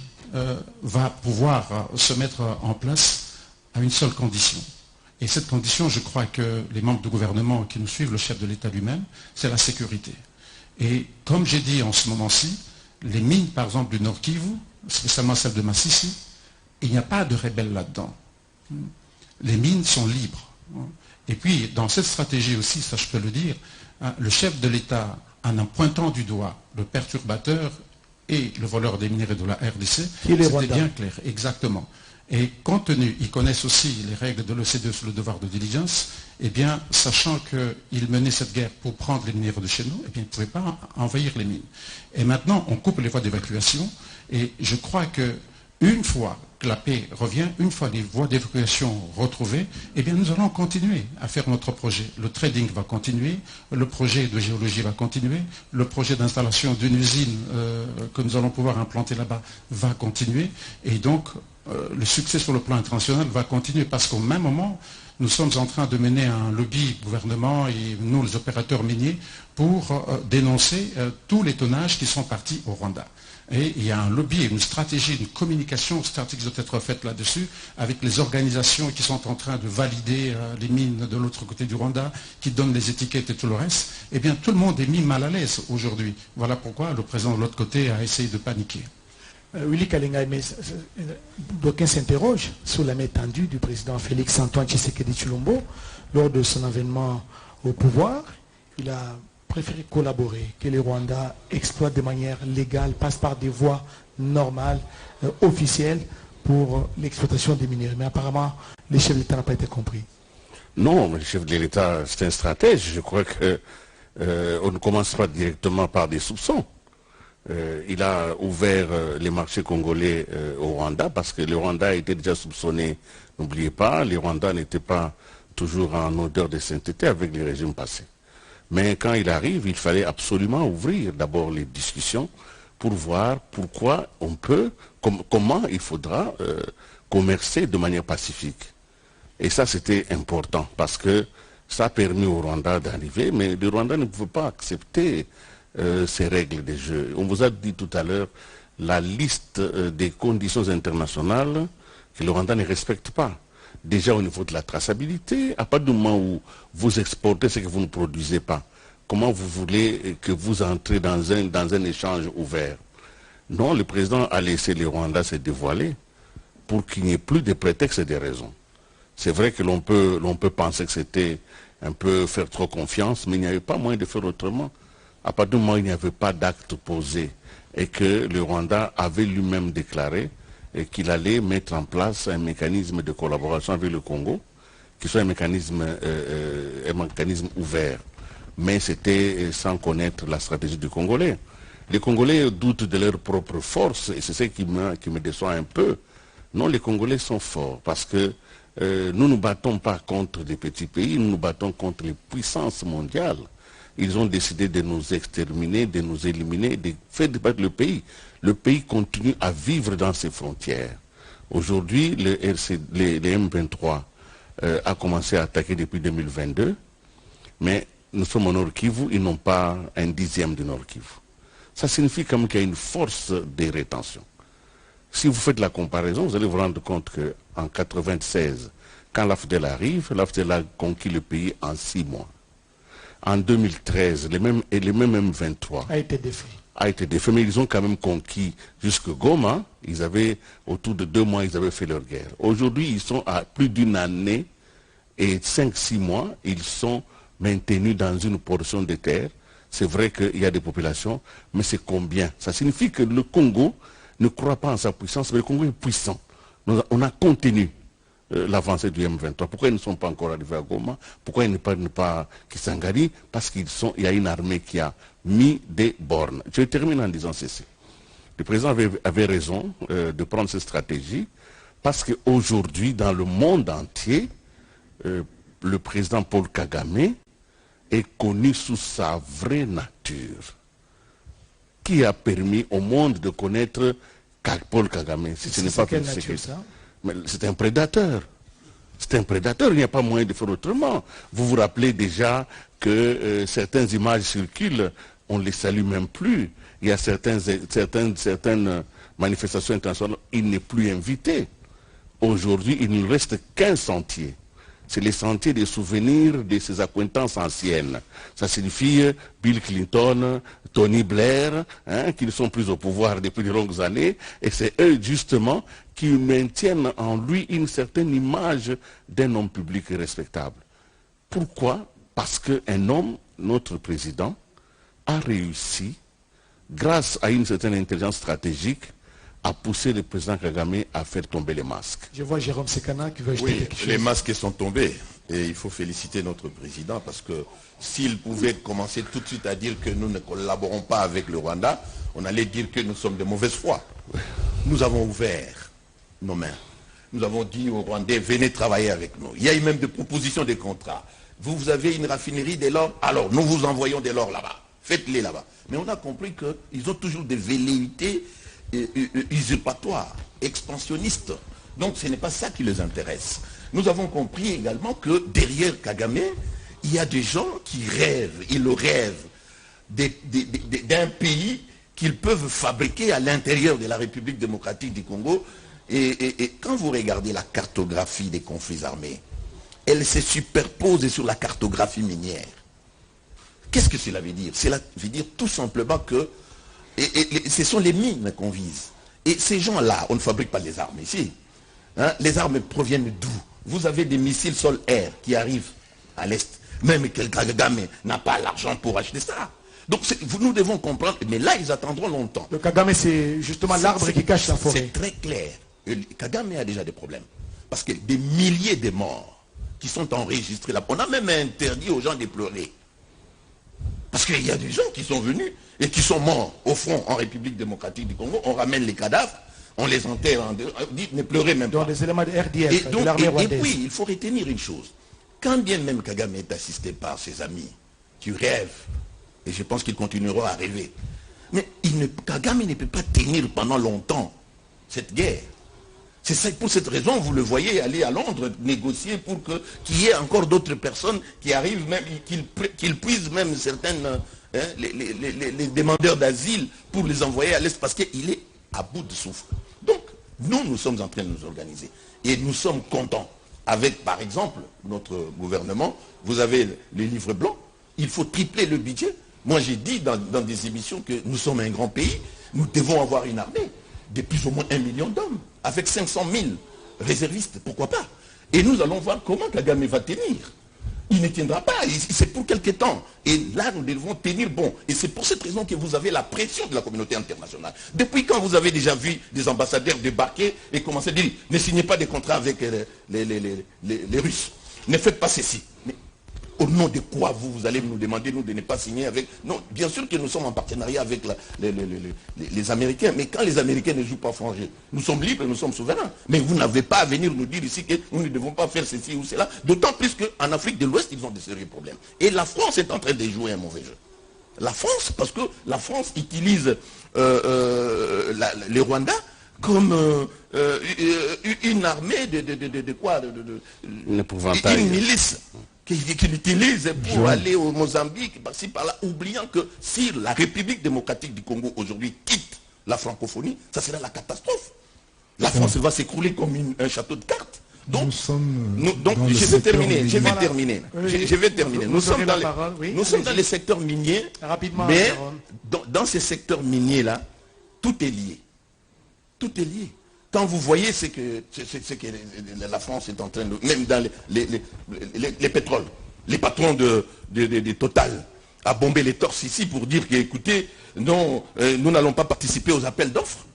va pouvoir se mettre en place à une seule condition. Et cette condition, je crois que les membres du gouvernement qui nous suivent, le chef de l'État lui-même, c'est la sécurité. Et comme j'ai dit en ce moment-ci, les mines, par exemple, du Nord Kivu, spécialement celle de Massissi, il n'y a pas de rebelles là-dedans. Les mines sont libres. Et puis, dans cette stratégie aussi, ça je peux le dire, le chef de l'État, en pointant du doigt le perturbateur et le voleur des minéraux de la RDC, c'était bien clair, exactement. Et compte tenu, ils connaissent aussi les règles de l'OCDE sur le devoir de diligence, eh bien, sachant qu'ils menaient cette guerre pour prendre les minéraux de chez nous, eh bien, ils ne pouvaient pas envahir les mines. Et maintenant, on coupe les voies d'évacuation, et je crois qu'une fois que la paix revient, une fois les voies d'évacuation retrouvées, eh bien, nous allons continuer à faire notre projet. Le trading va continuer, le projet de géologie va continuer, le projet d'installation d'une usine que nous allons pouvoir implanter là-bas va continuer, et donc, le succès sur le plan international va continuer parce qu'au même moment, nous sommes en train de mener un lobby gouvernement et nous, les opérateurs miniers, pour dénoncer tous les tonnages qui sont partis au Rwanda. Et il y a un lobby, une stratégie, une communication stratégique qui doit être faite là-dessus avec les organisations qui sont en train de valider les mines de l'autre côté du Rwanda, qui donnent les étiquettes et tout le reste. Eh bien, tout le monde est mis mal à l'aise aujourd'hui. Voilà pourquoi le président de l'autre côté a essayé de paniquer. Willy Kalinga, mais d'aucuns s'interrogent sur la main tendue du président Félix Antoine Tshisekedi Tshilombo lors de son avènement au pouvoir. Il a préféré collaborer, que les Rwandais exploitent de manière légale, passent par des voies normales, officielles pour l'exploitation des minéraux. Mais apparemment, le chef de l'État n'a pas été compris. Non, mais le chef de l'État, c'est un stratège. Je crois qu'on ne commence pas directement par des soupçons. Il a ouvert les marchés congolais au Rwanda parce que le Rwanda était déjà soupçonné. N'oubliez pas, les Rwandais n'étaient pas toujours en odeur de sainteté avec les régimes passés. Mais quand il arrive, il fallait absolument ouvrir d'abord les discussions pour voir pourquoi on peut, comment il faudra commercer de manière pacifique. Et ça, c'était important parce que ça a permis au Rwanda d'arriver, mais le Rwanda ne pouvait pas accepter ces règles de jeu. On vous a dit tout à l'heure la liste des conditions internationales que le Rwanda ne respecte pas. Déjà au niveau de la traçabilité, à partir du moment où vous exportez ce que vous ne produisez pas, comment vous voulez que vous entrez dans un échange ouvert? Non, le président a laissé le Rwanda se dévoiler pour qu'il n'y ait plus de prétextes et de raisons. C'est vrai que l'on peut penser que c'était un peu faire trop confiance, mais il n'y avait pas moyen de faire autrement. À partir du moment où il n'y avait pas d'acte posé et que le Rwanda avait lui-même déclaré qu'il allait mettre en place un mécanisme de collaboration avec le Congo, qui soit un mécanisme ouvert. Mais c'était sans connaître la stratégie du Congolais. Les Congolais doutent de leur propre force et c'est ce qui me déçoit un peu. Non, les Congolais sont forts parce que nous ne nous battons pas contre des petits pays, nous nous battons contre les puissances mondiales. Ils ont décidé de nous exterminer, de nous éliminer, de faire débattre le pays. Le pays continue à vivre dans ses frontières. Aujourd'hui, le M23 a commencé à attaquer depuis 2022, mais nous sommes au Nord Kivu, ils n'ont pas un dixième du Nord Kivu. Ça signifie quand même qu'il y a une force de rétention. Si vous faites la comparaison, vous allez vous rendre compte qu'en 1996, quand l'AFDEL arrive, l'AFDEL a conquis le pays en 6 mois. En 2013, les mêmes M23 a été défait. Mais ils ont quand même conquis jusque Goma. Ils avaient, autour de 2 mois, ils avaient fait leur guerre. Aujourd'hui, ils sont à plus d'une année et 5-6 mois, ils sont maintenus dans une portion de terre. C'est vrai qu'il y a des populations, mais c'est combien? Ça signifie que le Congo ne croit pas en sa puissance, mais le Congo est puissant. On a contenu l'avancée du M23. Pourquoi ils ne sont pas encore arrivés à Goma? Pourquoi ils ne parlent pas Kisangani? Parce qu'il y a une armée qui a mis des bornes. Je termine en disant ceci. Le président avait raison de prendre cette stratégie parce qu'aujourd'hui, dans le monde entier, le président Paul Kagame est connu sous sa vraie nature, qui a permis au monde de connaître Paul Kagame. Si ce n'est pas quelle nature, ça? Mais c'est un prédateur. C'est un prédateur, il n'y a pas moyen de faire autrement. Vous vous rappelez déjà que certaines images circulent, on ne les salue même plus. Il y a certaines manifestations internationales, il n'est plus invité. Aujourd'hui, il ne reste qu'un sentier. C'est les sentiers des souvenirs de ses acquaintances anciennes. Ça signifie Bill Clinton, Tony Blair, qui ne sont plus au pouvoir depuis de longues années, et c'est eux justement qui maintiennent en lui une certaine image d'un homme public respectable. Pourquoi? Parce qu'un homme, notre président, a réussi, grâce à une certaine intelligence stratégique, à pousser le président Kagame à faire tomber les masques. Je vois Jérôme Sekana qui veut ajouter quelque chose. Les masques sont tombés. Et il faut féliciter notre président parce que s'il pouvait commencer tout de suite à dire que nous ne collaborons pas avec le Rwanda, on allait dire que nous sommes de mauvaise foi. Nous avons ouvert nos mains. Nous avons dit aux Rwandais, venez travailler avec nous. Il y a eu même des propositions de contrats. Vous avez une raffinerie de l'or, alors nous vous envoyons de l'or là-bas. Faites-les là-bas. Mais on a compris qu'ils ont toujours des velléités usurpatoires, expansionnistes. Donc ce n'est pas ça qui les intéresse. Nous avons compris également que derrière Kagame, il y a des gens qui rêvent, ils le rêvent, d'un pays qu'ils peuvent fabriquer à l'intérieur de la République démocratique du Congo. Et quand vous regardez la cartographie des conflits armés, elle se superpose sur la cartographie minière. Qu'est-ce que cela veut dire? Cela veut dire tout simplement que ce sont les mines qu'on vise. Et ces gens-là, on ne fabrique pas les armes ici. Hein? Les armes proviennent d'où? Vous avez des missiles sol-air qui arrivent à l'Est. Même que Kagame n'a pas l'argent pour acheter ça. Donc nous devons comprendre, mais là ils attendront longtemps. Le Kagame, c'est justement l'arbre qui cache la forêt. C'est très clair. Kagame a déjà des problèmes. Parce que des milliers de morts qui sont enregistrés là. On a même interdit aux gens de pleurer. Parce qu'il y a des gens qui sont venus et qui sont morts au front en République démocratique du Congo. On ramène les cadavres, on les enterre, on dit ne pleurez même pas. Dans des éléments de RDF, de l'armée rwandaise. Et puis, il faut retenir une chose. Quand bien même Kagame est assisté par ses amis, qui rêvent, et je pense qu'ils continueront à rêver, mais Kagame ne peut pas tenir pendant longtemps cette guerre. C'est pour cette raison, vous le voyez aller à Londres négocier pour qu'il y ait encore d'autres personnes qui arrivent, même qu'ils puisent même certaines, les demandeurs d'asile pour les envoyer à l'Est parce qu'il est à bout de souffle. Donc, nous sommes en train de nous organiser. Et nous sommes contents. Avec, par exemple, notre gouvernement, vous avez les livres blancs, il faut tripler le budget. Moi, j'ai dit dans des émissions que nous sommes un grand pays, nous devons avoir une armée de plus ou moins 1 million d'hommes, avec 500 000 réservistes, pourquoi pas? Et nous allons voir comment Kagame va tenir. Il ne tiendra pas, c'est pour quelque temps. Et là, nous devons tenir bon. Et c'est pour cette raison que vous avez la pression de la communauté internationale. Depuis quand vous avez déjà vu des ambassadeurs débarquer et commencer à dire, ne signez pas des contrats avec les Russes, ne faites pas ceci. Mais au nom de quoi vous allez nous demander, nous, de ne pas signer avec... Non, bien sûr que nous sommes en partenariat avec les Américains, mais quand les Américains ne jouent pas franc jeu, nous sommes libres, nous sommes souverains. Mais vous n'avez pas à venir nous dire ici que nous ne devons pas faire ceci ou cela, d'autant plus qu'en Afrique de l'Ouest, ils ont de sérieux problèmes. Et la France est en train de jouer un mauvais jeu. La France, parce que la France utilise les Rwandais comme une armée de quoi? Une milice qu'il utilise pour aller au Mozambique, par-ci, par-là, oubliant que si la République démocratique du Congo aujourd'hui quitte la francophonie, ça sera la catastrophe. La France va s'écrouler comme un château de cartes. Donc, je vais terminer. Nous sommes dans les secteurs miniers, mais dans ces secteurs miniers-là, tout est lié. Tout est lié. Quand vous voyez ce que la France est en train de... Même dans les pétroles, les patrons de Total a bombé les torses ici pour dire que, écoutez, non, nous n'allons pas participer aux appels d'offres.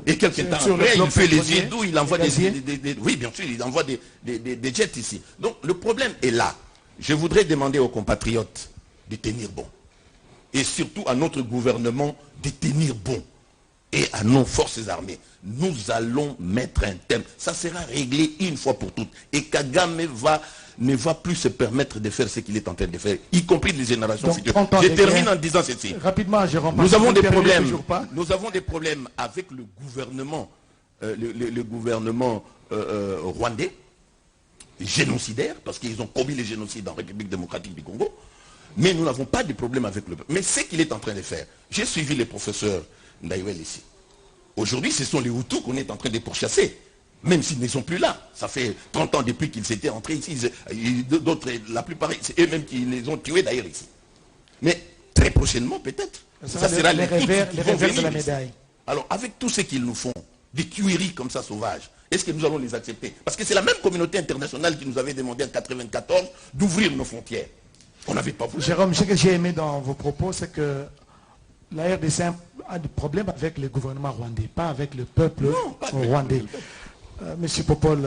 Et quelque temps après, il fait les yeux doux, il envoie oui, bien sûr, il envoie des jets ici. Donc le problème est là. Je voudrais demander aux compatriotes de tenir bon. Et surtout à notre gouvernement de tenir bon. Et à nos forces armées, nous allons mettre un terme. Ça sera réglé une fois pour toutes. Et Kagame ne va plus se permettre de faire ce qu'il est en train de faire, y compris les générations futures. Je termine en disant ceci. Rapidement, Jérôme. Nous avons des problèmes. Nous avons des problèmes avec le gouvernement, rwandais. génocidaires, parce qu'ils ont commis les génocides en République démocratique du Congo, mais nous n'avons pas de problème avec le peuple. Mais ce qu'il est en train de faire, j'ai suivi les professeurs Ndaïwel ici. Aujourd'hui, ce sont les Hutus qu'on est en train de pourchasser, même s'ils ne sont plus là. Ça fait 30 ans depuis qu'ils étaient entrés ici. D'autres, la plupart, c'est eux-mêmes qui les ont tués d'ailleurs ici. Mais très prochainement, peut-être, ça sera les revers de la ici. médaille. Alors, avec tout ce qu'ils nous font, des tueries comme ça sauvages, est-ce que nous allons les accepter? Parce que c'est la même communauté internationale qui nous avait demandé en 1994 d'ouvrir nos frontières. On n'avait pas voulu. Jérôme, ce que j'ai aimé dans vos propos, c'est que la RDC a des problèmes avec le gouvernement rwandais, pas avec le peuple rwandais. Monsieur Popol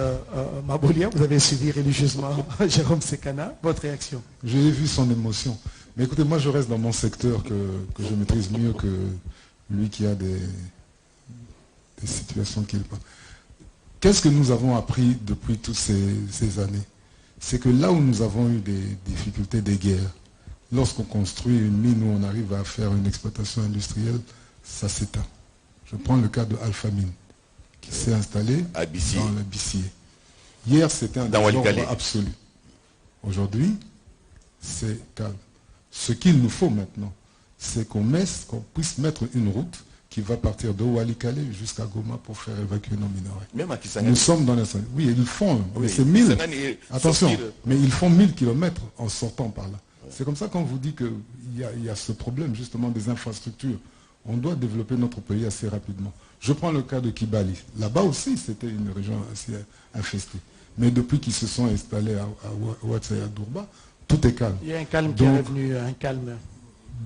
Mabolia, vous avez suivi religieusement Jérôme Sekana. Votre réaction? J'ai vu son émotion. Mais écoutez, moi je reste dans mon secteur que je maîtrise mieux que lui qui a des situations qu'il parle. Qu'est-ce que nous avons appris depuis toutes ces années? C'est que là où nous avons eu des difficultés, des guerres, lorsqu'on construit une mine où on arrive à faire une exploitation industrielle, ça s'éteint. Je prends le cas de Alpha Mine, qui s'est installé dans la Bissier. Hier, c'était un désordre absolu. Aujourd'hui, c'est calme. Ce qu'il nous faut maintenant, c'est qu'on puisse mettre une route qui va partir de Walikale jusqu'à Goma pour faire évacuer nos minerais. Même à Kisangani. Nous sommes dans la... Oui, ils font, mais c'est 1000. Attention, mais ils font 1000 km en sortant par là. C'est comme ça qu'on vous dit qu'il y a ce problème justement des infrastructures. On doit développer notre pays assez rapidement. Je prends le cas de Kibali. Là-bas aussi, c'était une région assez infestée. Mais depuis qu'ils se sont installés à Ouattara et à Dourba, tout est calme. Il y a un calme qui est revenu, un calme.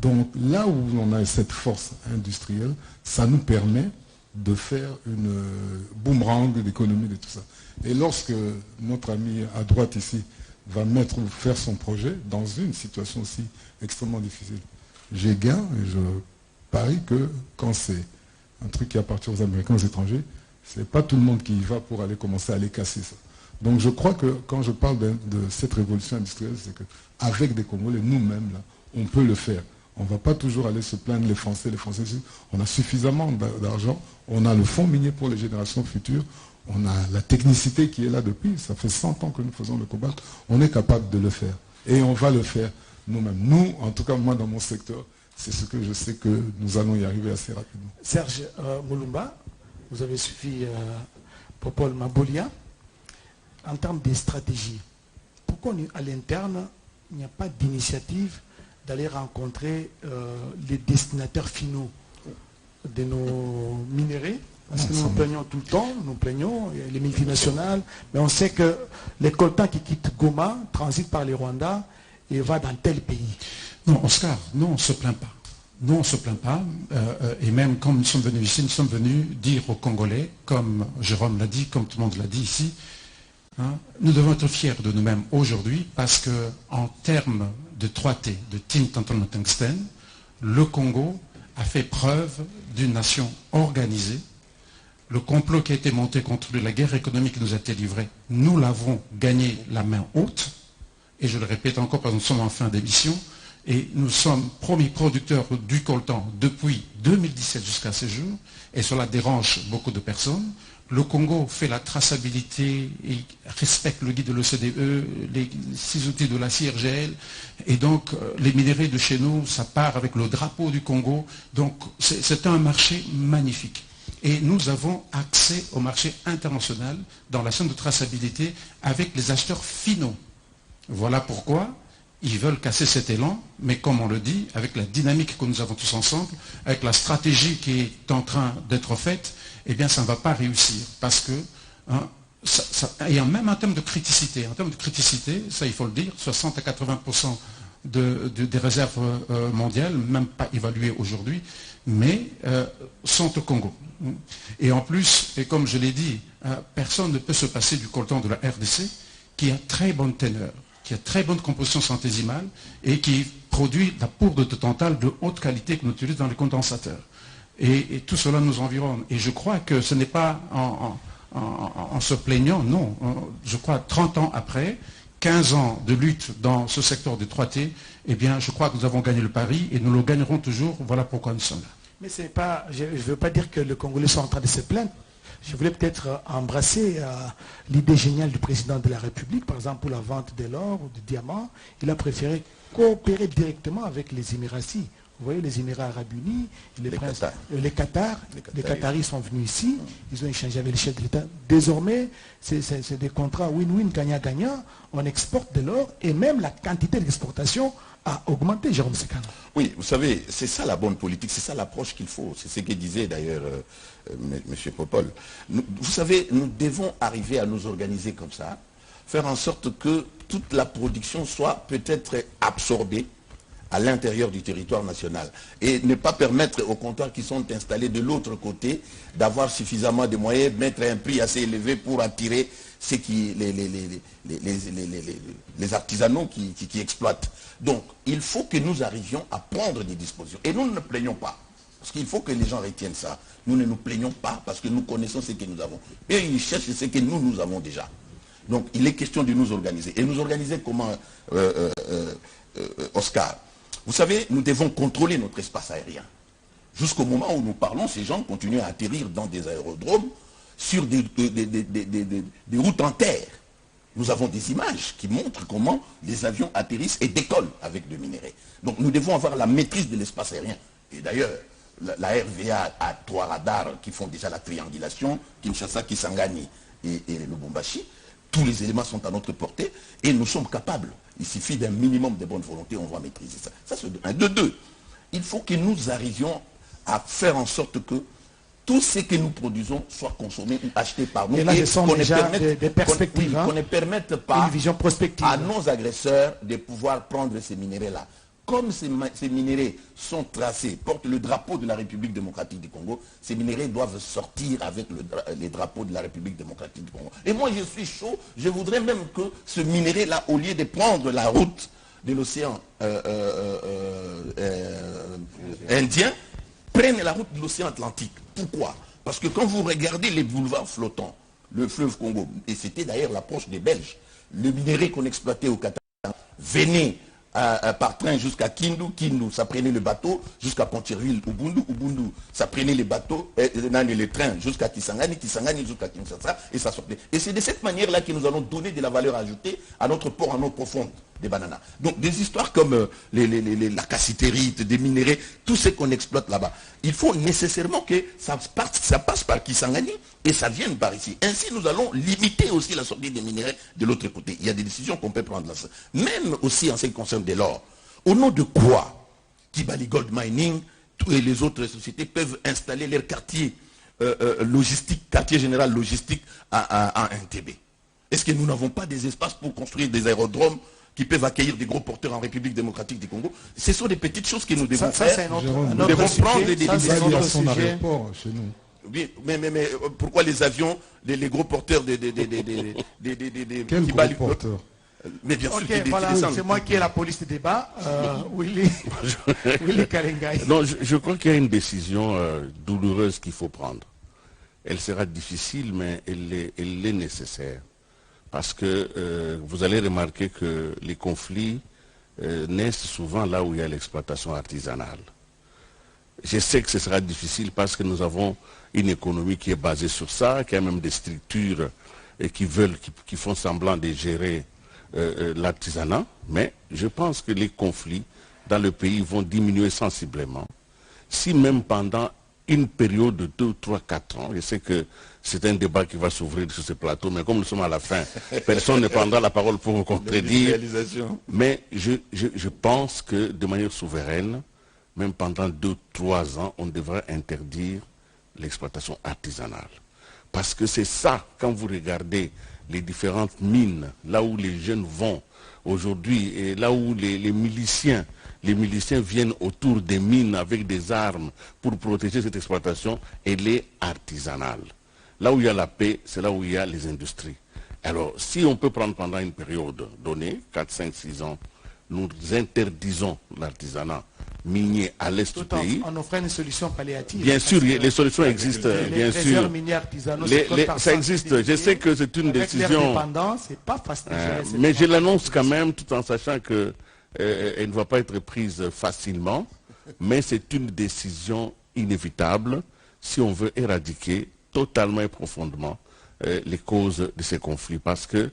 Donc là où on a cette force industrielle, ça nous permet de faire une boomerang d'économie de tout ça. Et lorsque notre ami à droite ici va faire son projet dans une situation aussi extrêmement difficile, j'ai gain et je parie que quand c'est un truc qui appartient aux Américains, aux étrangers, c'est pas tout le monde qui y va pour aller commencer à les casser ça. Donc je crois que quand je parle de cette révolution industrielle, c'est qu'avec des Congolais, nous-mêmes, là, on peut le faire. On ne va pas toujours aller se plaindre les Français, on a suffisamment d'argent, on a le fonds minier pour les générations futures, on a la technicité qui est là depuis, ça fait 100 ans que nous faisons le combat, on est capable de le faire. Et on va le faire nous-mêmes. Nous, en tout cas moi dans mon secteur, c'est ce que je sais que nous allons y arriver assez rapidement. Serge Moulumba, vous avez suivi Popol Mabolia. En termes de stratégie, pourquoi à l'interne, il n'y a pas d'initiative d'aller rencontrer les destinataires finaux de nos minéraux? Parce que nous nous plaignons tout le temps, nous plaignons les multinationales, mais on sait que les coltans qui quittent Goma transitent par les Rwandais et vont dans tel pays. Non, Oscar, nous on ne se plaint pas. Nous on ne se plaint pas. Et même quand nous sommes venus ici, nous sommes venus dire aux Congolais, comme Jérôme l'a dit, comme tout le monde l'a dit ici, nous devons être fiers de nous-mêmes aujourd'hui parce qu'en termes de 3T, de Team Tantalum Tungsten, le Congo a fait preuve d'une nation organisée. Le complot qui a été monté contre lui, la guerre économique qui nous a été livrée, nous l'avons gagné la main haute. Et je le répète encore parce que nous sommes en fin d'émission. Et nous sommes premiers producteurs du coltan depuis 2017 jusqu'à ce jour. Et cela dérange beaucoup de personnes. Le Congo fait la traçabilité, et respecte le guide de l'OCDE, les 6 outils de la CIRGL, et donc les minéraux de chez nous, ça part avec le drapeau du Congo. Donc c'est un marché magnifique. Et nous avons accès au marché international dans la chaîne de traçabilité avec les acheteurs finaux. Voilà pourquoi ils veulent casser cet élan, mais comme on le dit, avec la dynamique que nous avons tous ensemble, avec la stratégie qui est en train d'être faite, eh bien ça ne va pas réussir. Parce que, et même en termes de criticité, ça il faut le dire, 60 à 80% des réserves mondiales, même pas évaluées aujourd'hui, mais sont au Congo. Et en plus, et comme je l'ai dit, personne ne peut se passer du coltan de la RDC, qui a très bonne teneur, qui a très bonne composition centésimale et qui produit la poudre de tantale de haute qualité que nous utilisons dans les condensateurs. Et tout cela nous environne. Et je crois que ce n'est pas en se plaignant, non. Je crois 30 ans après, 15 ans de lutte dans ce secteur des 3T, eh bien je crois que nous avons gagné le pari et nous le gagnerons toujours. Voilà pourquoi nous sommes là. Mais c'est pas, je ne veux pas dire que les Congolais sont en train de se plaindre. Je voulais peut-être embrasser l'idée géniale du président de la République, par exemple pour la vente de l'or ou du diamant. Il a préféré coopérer directement avec les Émiratis. Vous voyez, les Émirats Arabes Unis, les Qataris sont venus ici, ils ont échangé avec les chefs de l'État. Désormais, c'est des contrats win-win, gagnant-gagnant. On exporte de l'or et même la quantité d'exportation a augmenté, Jérôme Sekana. Oui, vous savez, c'est ça la bonne politique, c'est ça l'approche qu'il faut. C'est ce que disait d'ailleurs M. Popol. Vous savez, nous devons arriver à nous organiser comme ça, faire en sorte que toute la production soit peut-être absorbée à l'intérieur du territoire national et ne pas permettre aux comptoirs qui sont installés de l'autre côté d'avoir suffisamment de moyens, mettre un prix assez élevé pour attirer ceux qui, les artisanaux qui exploitent. Donc, il faut que nous arrivions à prendre des dispositions. Et nous ne nous plaignons pas. Parce qu'il faut que les gens retiennent ça. Nous ne nous plaignons pas parce que nous connaissons ce que nous avons. Et ils cherchent ce que nous avons déjà. Donc, il est question de nous organiser. Et nous organiser comment, Oscar? Vous savez, nous devons contrôler notre espace aérien. Jusqu'au moment où nous parlons, ces gens continuent à atterrir dans des aérodromes sur des routes en terre. Nous avons des images qui montrent comment les avions atterrissent et décollent avec le minerai. Donc nous devons avoir la maîtrise de l'espace aérien. Et d'ailleurs, la RVA a 3 radars qui font déjà la triangulation, Kinshasa, Kisangani et Lubumbashi. Tous les éléments sont à notre portée et nous sommes capables. Il suffit d'un minimum de bonne volonté, on va maîtriser ça. Ça c'est de 1. De 2, il faut que nous arrivions à faire en sorte que tout ce que nous produisons soit consommé ou acheté par nous. Et là, ce sont déjà des perspectives. Qu'on ne permette pas une vision prospective à nos agresseurs de pouvoir prendre ces minéraux-là. Comme ces minéraux sont tracés, portent le drapeau de la République démocratique du Congo, ces minéraux doivent sortir avec les drapeaux de la République démocratique du Congo. Et moi, je suis chaud, je voudrais même que ce minerai-là, au lieu de prendre la route de l'océan Indien, prenne la route de l'océan Atlantique. Pourquoi? Parce que quand vous regardez les boulevards flottants, le fleuve Congo, et c'était d'ailleurs l'approche des Belges, le minerai qu'on exploitait au Qatar venait par train jusqu'à Kindu, ça prenait le bateau jusqu'à Pontiville, Ubundu, ça prenait les bateaux, les trains jusqu'à Kisangani jusqu'à Kinshasa, et ça sortait. Et c'est de cette manière-là que nous allons donner de la valeur ajoutée à notre port en eau profonde des bananas. Donc des histoires comme la cassitérite, des minéraux, tout ce qu'on exploite là-bas. Il faut nécessairement que ça passe par Kisangani et ça vienne par ici. Ainsi, nous allons limiter aussi la sortie des minéraux de l'autre côté. Il y a des décisions qu'on peut prendre là. Même aussi en ce qui concerne de l'or. Au nom de quoi Kibali Gold Mining et les autres sociétés peuvent installer leur quartier logistique, quartier général logistique à NTB? Est-ce que nous n'avons pas des espaces pour construire des aérodromes qui peuvent accueillir des gros porteurs en République démocratique du Congo? Ce sont des petites choses que nous devons faire. Nous devons prendre des décisions. Chez nous. Oui, mais pourquoi les avions, les gros porteurs Quels gros porteurs? Mais bien sûr, voilà, c'est moi qui ai la police de débat, Willy Kalengai. Non, je crois qu'il y a une décision douloureuse qu'il faut prendre. Elle sera difficile, mais elle est nécessaire. Parce que vous allez remarquer que les conflits naissent souvent là où il y a l'exploitation artisanale. Je sais que ce sera difficile parce que nous avons une économie qui est basée sur ça, qui a même des structures qui font semblant de gérer l'artisanat, mais je pense que les conflits dans le pays vont diminuer sensiblement. Si même pendant une période de 2, 3, 4 ans, je sais que c'est un débat qui va s'ouvrir sur ce plateau, mais comme nous sommes à la fin, personne ne prendra la parole pour vous contredire. Mais je pense que de manière souveraine, même pendant 2, 3 ans, on devrait interdire l'exploitation artisanale. Parce que c'est ça, quand vous regardez les différentes mines, là où les jeunes vont aujourd'hui, et là où les miliciens viennent autour des mines avec des armes pour protéger cette exploitation, elle est artisanale. Là où il y a la paix, c'est là où il y a les industries. Alors, si on peut prendre pendant une période donnée, 4, 5, 6 ans, nous interdisons l'artisanat minier à l'est du pays. En offrant une solution palliative. Bien sûr, les solutions existent, bien sûr. Ça existe. Je sais que c'est une décision. C'est pas facile. Mais je l'annonce quand même, tout en sachant que elle ne va pas être prise facilement. Mais c'est une décision inévitable si on veut éradiquer totalement et profondément les causes de ces conflits, parce que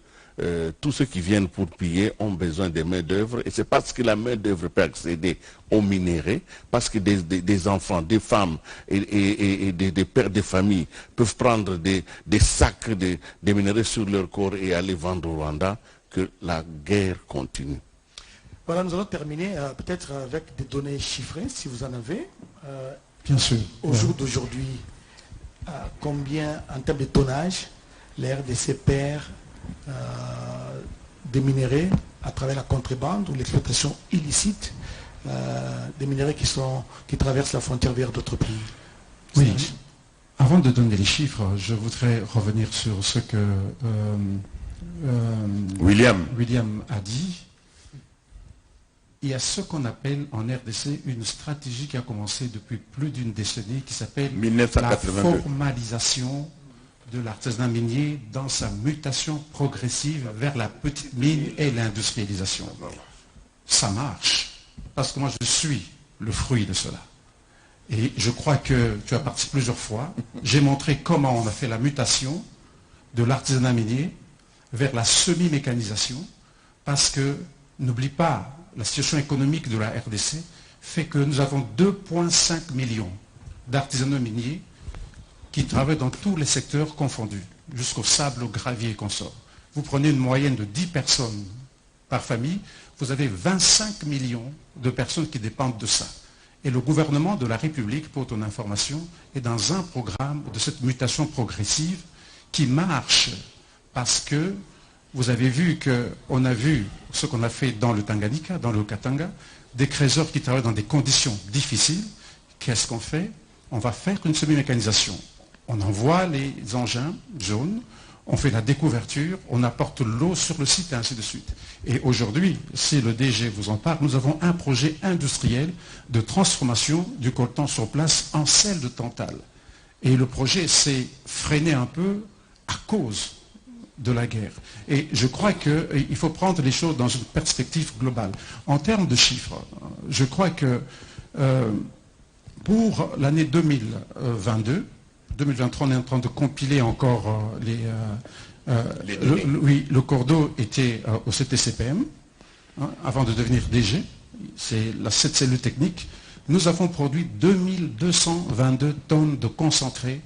tous ceux qui viennent pour piller ont besoin des main-d'œuvre, et c'est parce que la main-d'œuvre peut accéder aux minéraux, parce que des enfants, des femmes et des pères de famille peuvent prendre des sacs de minéraux sur leur corps et aller vendre au Rwanda, que la guerre continue. Voilà, nous allons terminer peut-être avec des données chiffrées, si vous en avez. Bien sûr. Au jour d'aujourd'hui, combien en termes de tonnage la RDC perd des minéraux à travers la contrebande ou l'exploitation illicite des minéraux qui traversent la frontière vers d'autres pays? Oui. Avant de donner les chiffres, je voudrais revenir sur ce que William a dit. Il y a ce qu'on appelle en RDC une stratégie qui a commencé depuis plus d'une décennie qui s'appelle la formalisation de l'artisanat minier dans sa mutation progressive vers la petite mine et l'industrialisation. Ça marche, parce que moi je suis le fruit de cela. Et je crois que tu as participé plusieurs fois. J'ai montré comment on a fait la mutation de l'artisanat minier vers la semi-mécanisation, parce que, n'oublie pas, la situation économique de la RDC fait que nous avons 2,5 millions d'artisanaux miniers qui travaillent dans tous les secteurs confondus, jusqu'au sable, au gravier et consorts. Vous prenez une moyenne de 10 personnes par famille, vous avez 25 millions de personnes qui dépendent de ça. Et le gouvernement de la République, pour ton information, est dans un programme de cette mutation progressive qui marche parce que vous avez vu qu'on a vu ce qu'on a fait dans le Tanganyika, dans le Katanga, des créateurs qui travaillent dans des conditions difficiles. Qu'est-ce qu'on fait? On va faire une semi-mécanisation. On envoie les engins jaunes, on fait la découverture, on apporte l'eau sur le site et ainsi de suite. Et aujourd'hui, si le DG vous en parle, nous avons un projet industriel de transformation du coltan sur place en sel de Tantale. Et le projet s'est freiné un peu à cause de la guerre. Et je crois qu'il faut prendre les choses dans une perspective globale. En termes de chiffres, je crois que pour l'année 2022, 2023, on est en train de compiler encore le cours d'eau était au CTCPM, hein, avant de devenir DG, c'est cette cellule technique. Nous avons produit 2222 tonnes de concentré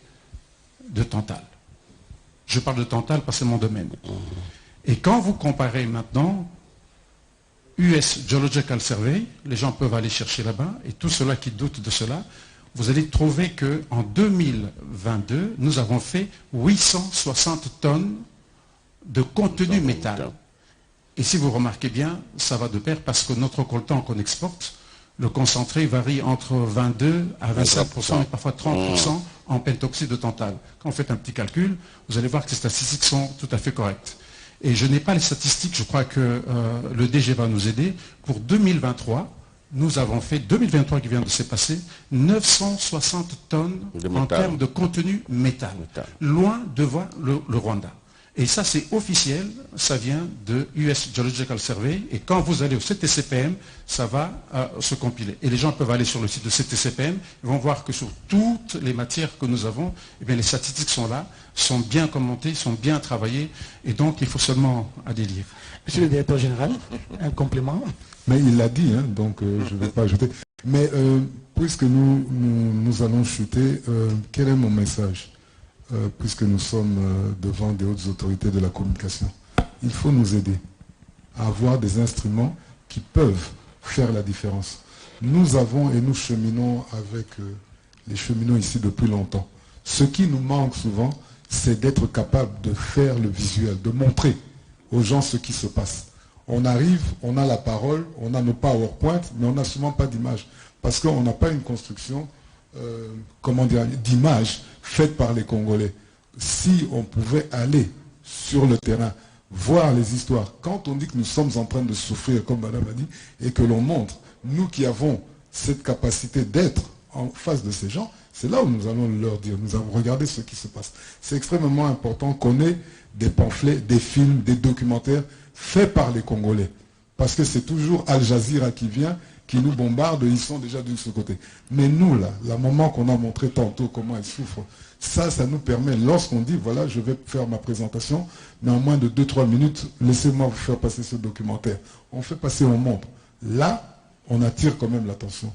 de Tantale. Je parle de Tantale parce que c'est mon domaine. Et quand vous comparez maintenant US Geological Survey, les gens peuvent aller chercher là-bas, et tous ceux-là qui doutent de cela, vous allez trouver qu'en 2022, nous avons fait 860 tonnes de contenu métal. Et si vous remarquez bien, ça va de pair parce que notre coltan qu'on exporte, le concentré varie entre 22 à 25% et parfois 30% en pentoxyde de Tantale. Quand vous faites un petit calcul, vous allez voir que les statistiques sont tout à fait correctes. Et je n'ai pas les statistiques, je crois que le DG va nous aider. Pour 2023, nous avons fait, 2023 qui vient de se passer, 960 tonnes en termes de contenu métal, loin devant le Rwanda. Et ça, c'est officiel, ça vient de US Geological Survey, et quand vous allez au CTCPM, ça va se compiler. Et les gens peuvent aller sur le site de CTCPM, ils vont voir que sur toutes les matières que nous avons, eh bien, les statistiques sont là, sont bien commentées, sont bien travaillées, et donc il faut seulement aller lire. Monsieur le directeur général, un complément? Mais il l'a dit, hein, donc je ne vais pas ajouter. Mais puisque nous allons chuter, quel est mon message? Puisque nous sommes devant des hautes autorités de la communication, il faut nous aider à avoir des instruments qui peuvent faire la différence. Nous avons et nous cheminons avec les cheminots ici depuis longtemps. Ce qui nous manque souvent, c'est d'être capable de faire le visuel, de montrer aux gens ce qui se passe. On arrive, on a la parole, on a nos PowerPoint, mais on n'a souvent pas d'image. Parce qu'on n'a pas une construction d'image faite par les Congolais. Si on pouvait aller sur le terrain, voir les histoires, quand on dit que nous sommes en train de souffrir, comme Madame a dit, et que l'on montre, nous qui avons cette capacité d'être en face de ces gens, c'est là où nous allons leur dire, nous avons regardé ce qui se passe. C'est extrêmement important qu'on ait des pamphlets, des films, des documentaires faits par les Congolais. Parce que c'est toujours Al Jazeera qui vient, qui nous bombardent, ils sont déjà de ce côté. Mais nous, là, la maman qu'on a montré tantôt, comment elle souffre, ça nous permet, lorsqu'on dit, voilà, je vais faire ma présentation, mais en moins de 2-3 minutes, laissez-moi vous faire passer ce documentaire. On fait passer au monde. Là, on attire quand même l'attention.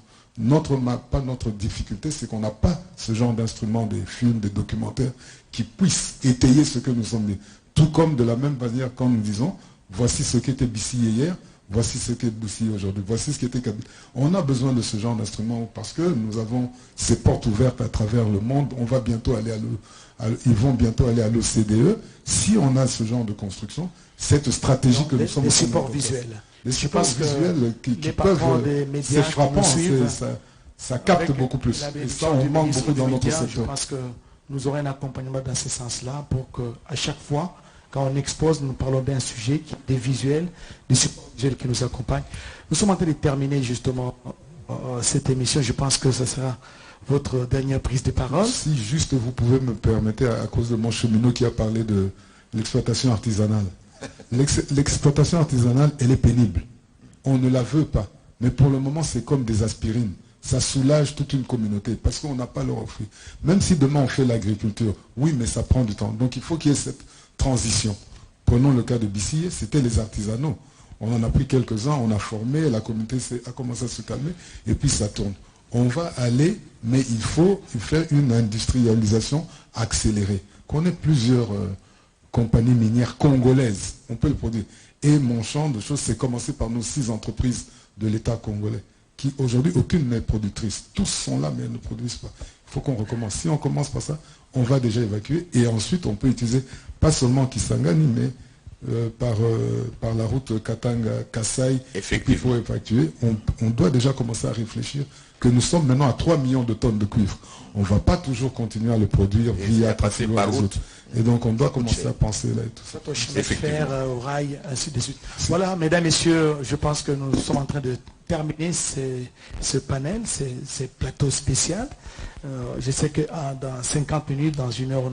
Pas notre difficulté, c'est qu'on n'a pas ce genre d'instruments, des films, des documentaires, qui puissent étayer ce que nous sommes dit. Tout comme de la même manière quand nous disons, voici ce qu'était Bissy hier, voici ce qu'est Bissy aujourd'hui, voici ce qu'était Kabila. On a besoin de ce genre d'instruments parce que nous avons ces portes ouvertes à travers le monde. On va bientôt aller ils vont bientôt aller à l'OCDE. Si on a ce genre de construction, cette stratégie que nous sommes... Les supports visuels. Les supports visuels qui peuvent... C'est frappant, ça capte beaucoup plus. Et ça, on manque beaucoup dans notre secteur. Je pense que nous aurons un accompagnement dans ce sens-là pour qu'à chaque fois, quand on expose, nous parlons d'un sujet, des visuels, des supports visuels qui nous accompagnent. Nous sommes en train de terminer justement cette émission. Je pense que ce sera votre dernière prise de parole. Si juste vous pouvez me permettre, à cause de mon cheminot qui a parlé de l'exploitation artisanale. L'exploitation artisanale, elle est pénible. On ne la veut pas. Mais pour le moment, c'est comme des aspirines. Ça soulage toute une communauté parce qu'on n'a pas leur offrir. Même si demain on fait l'agriculture, oui, mais ça prend du temps. Donc il faut qu'il y ait cette transition. Prenons le cas de Bissy, c'était les artisanaux. On en a pris quelques-uns, on a formé, la communauté a commencé à se calmer et puis ça tourne. On va aller, mais il faut faire une industrialisation accélérée. Qu'on ait plusieurs compagnies minières congolaises, on peut le produire. Et mon champ de choses, c'est commencer par nos 6 entreprises de l'État congolais, qui aujourd'hui, aucune n'est productrice. Tous sont là, mais elles ne produisent pas. Il faut qu'on recommence. Si on commence par ça, on va déjà évacuer. Et ensuite, on peut utiliser, pas seulement Kisangani, mais par la route Katanga-Kassai. Effectivement. Il faut évacuer. On doit déjà commencer à réfléchir que nous sommes maintenant à 3 millions de tonnes de cuivre. On ne va pas toujours continuer à le produire via passer par route. Et donc on doit commencer à penser là et tout ça. Au chemin de fer, au rail, ainsi de suite. Voilà, mesdames, messieurs, je pense que nous sommes en train de terminer ce panel, ces plateaux spéciaux. Je sais que dans 50 minutes, dans 1 heure,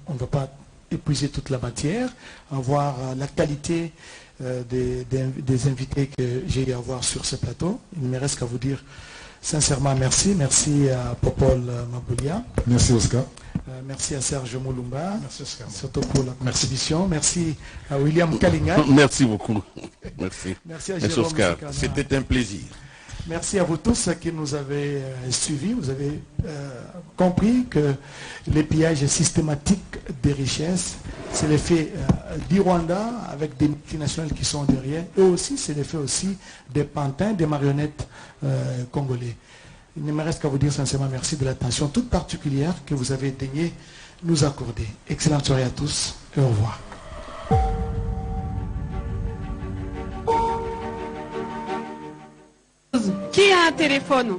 on ne va pas épuiser toute la matière, voir la qualité des invités que j'ai eu à voir sur ce plateau. Il ne me reste qu'à vous dire sincèrement merci. Merci à Popol Maboulia. Merci Oscar. Merci à Serge Moulumba. Merci Oscar. Surtout pour la contribution. Merci à William Kalinga. Merci beaucoup. Merci. Merci à Jérôme Oscar. Sekana. C'était un plaisir. Merci à vous tous qui nous avez suivis. Vous avez compris que les pillages systématiques des richesses, c'est l'effet du Rwanda avec des multinationales qui sont derrière. Et aussi, c'est l'effet aussi des pantins, des marionnettes congolais. Il ne me reste qu'à vous dire sincèrement merci de l'attention toute particulière que vous avez daigné nous accorder. Excellente soirée à tous et au revoir. Qui a un téléphone?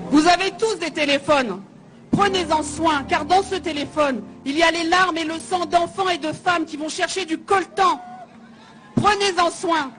Vous avez tous des téléphones. Prenez-en soin, car dans ce téléphone, il y a les larmes et le sang d'enfants et de femmes qui vont chercher du coltan. Prenez-en soin.